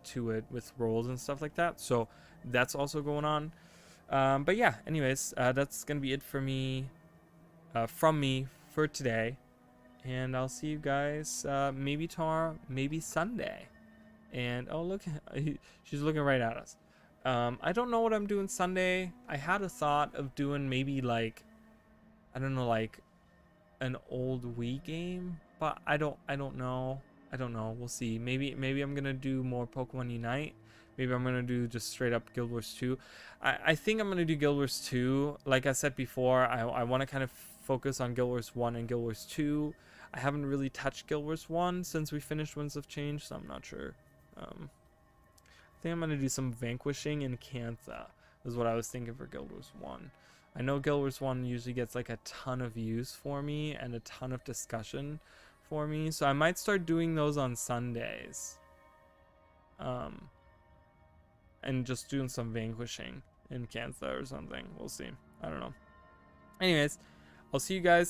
S1: to it with roles and stuff like that. So that's also going on. But yeah, anyways, that's gonna be it for me, from me for today. And I'll see you guys maybe tomorrow, maybe Sunday. And oh, look, she's looking right at us. I don't know what I'm doing Sunday. I had a thought of doing maybe like, I don't know, like an old Wii game, but I don't know. We'll see. Maybe I'm gonna do more Pokemon Unite. Maybe I'm gonna do just straight up Guild Wars 2. I think I'm gonna do Guild Wars 2. Like I said before, I want to kind of focus on Guild Wars 1 and Guild Wars 2. I haven't really touched Guild Wars 1 since we finished Winds of Change, so I'm not sure. I think I'm gonna do some Vanquishing in Cantha, is what I was thinking for Guild Wars 1. I know Guild Wars 1 usually gets like a ton of views for me and a ton of discussion for me, so I might start doing those on Sundays. And just doing some Vanquishing in Cantha or something. We'll see. I don't know. Anyways, I'll see you guys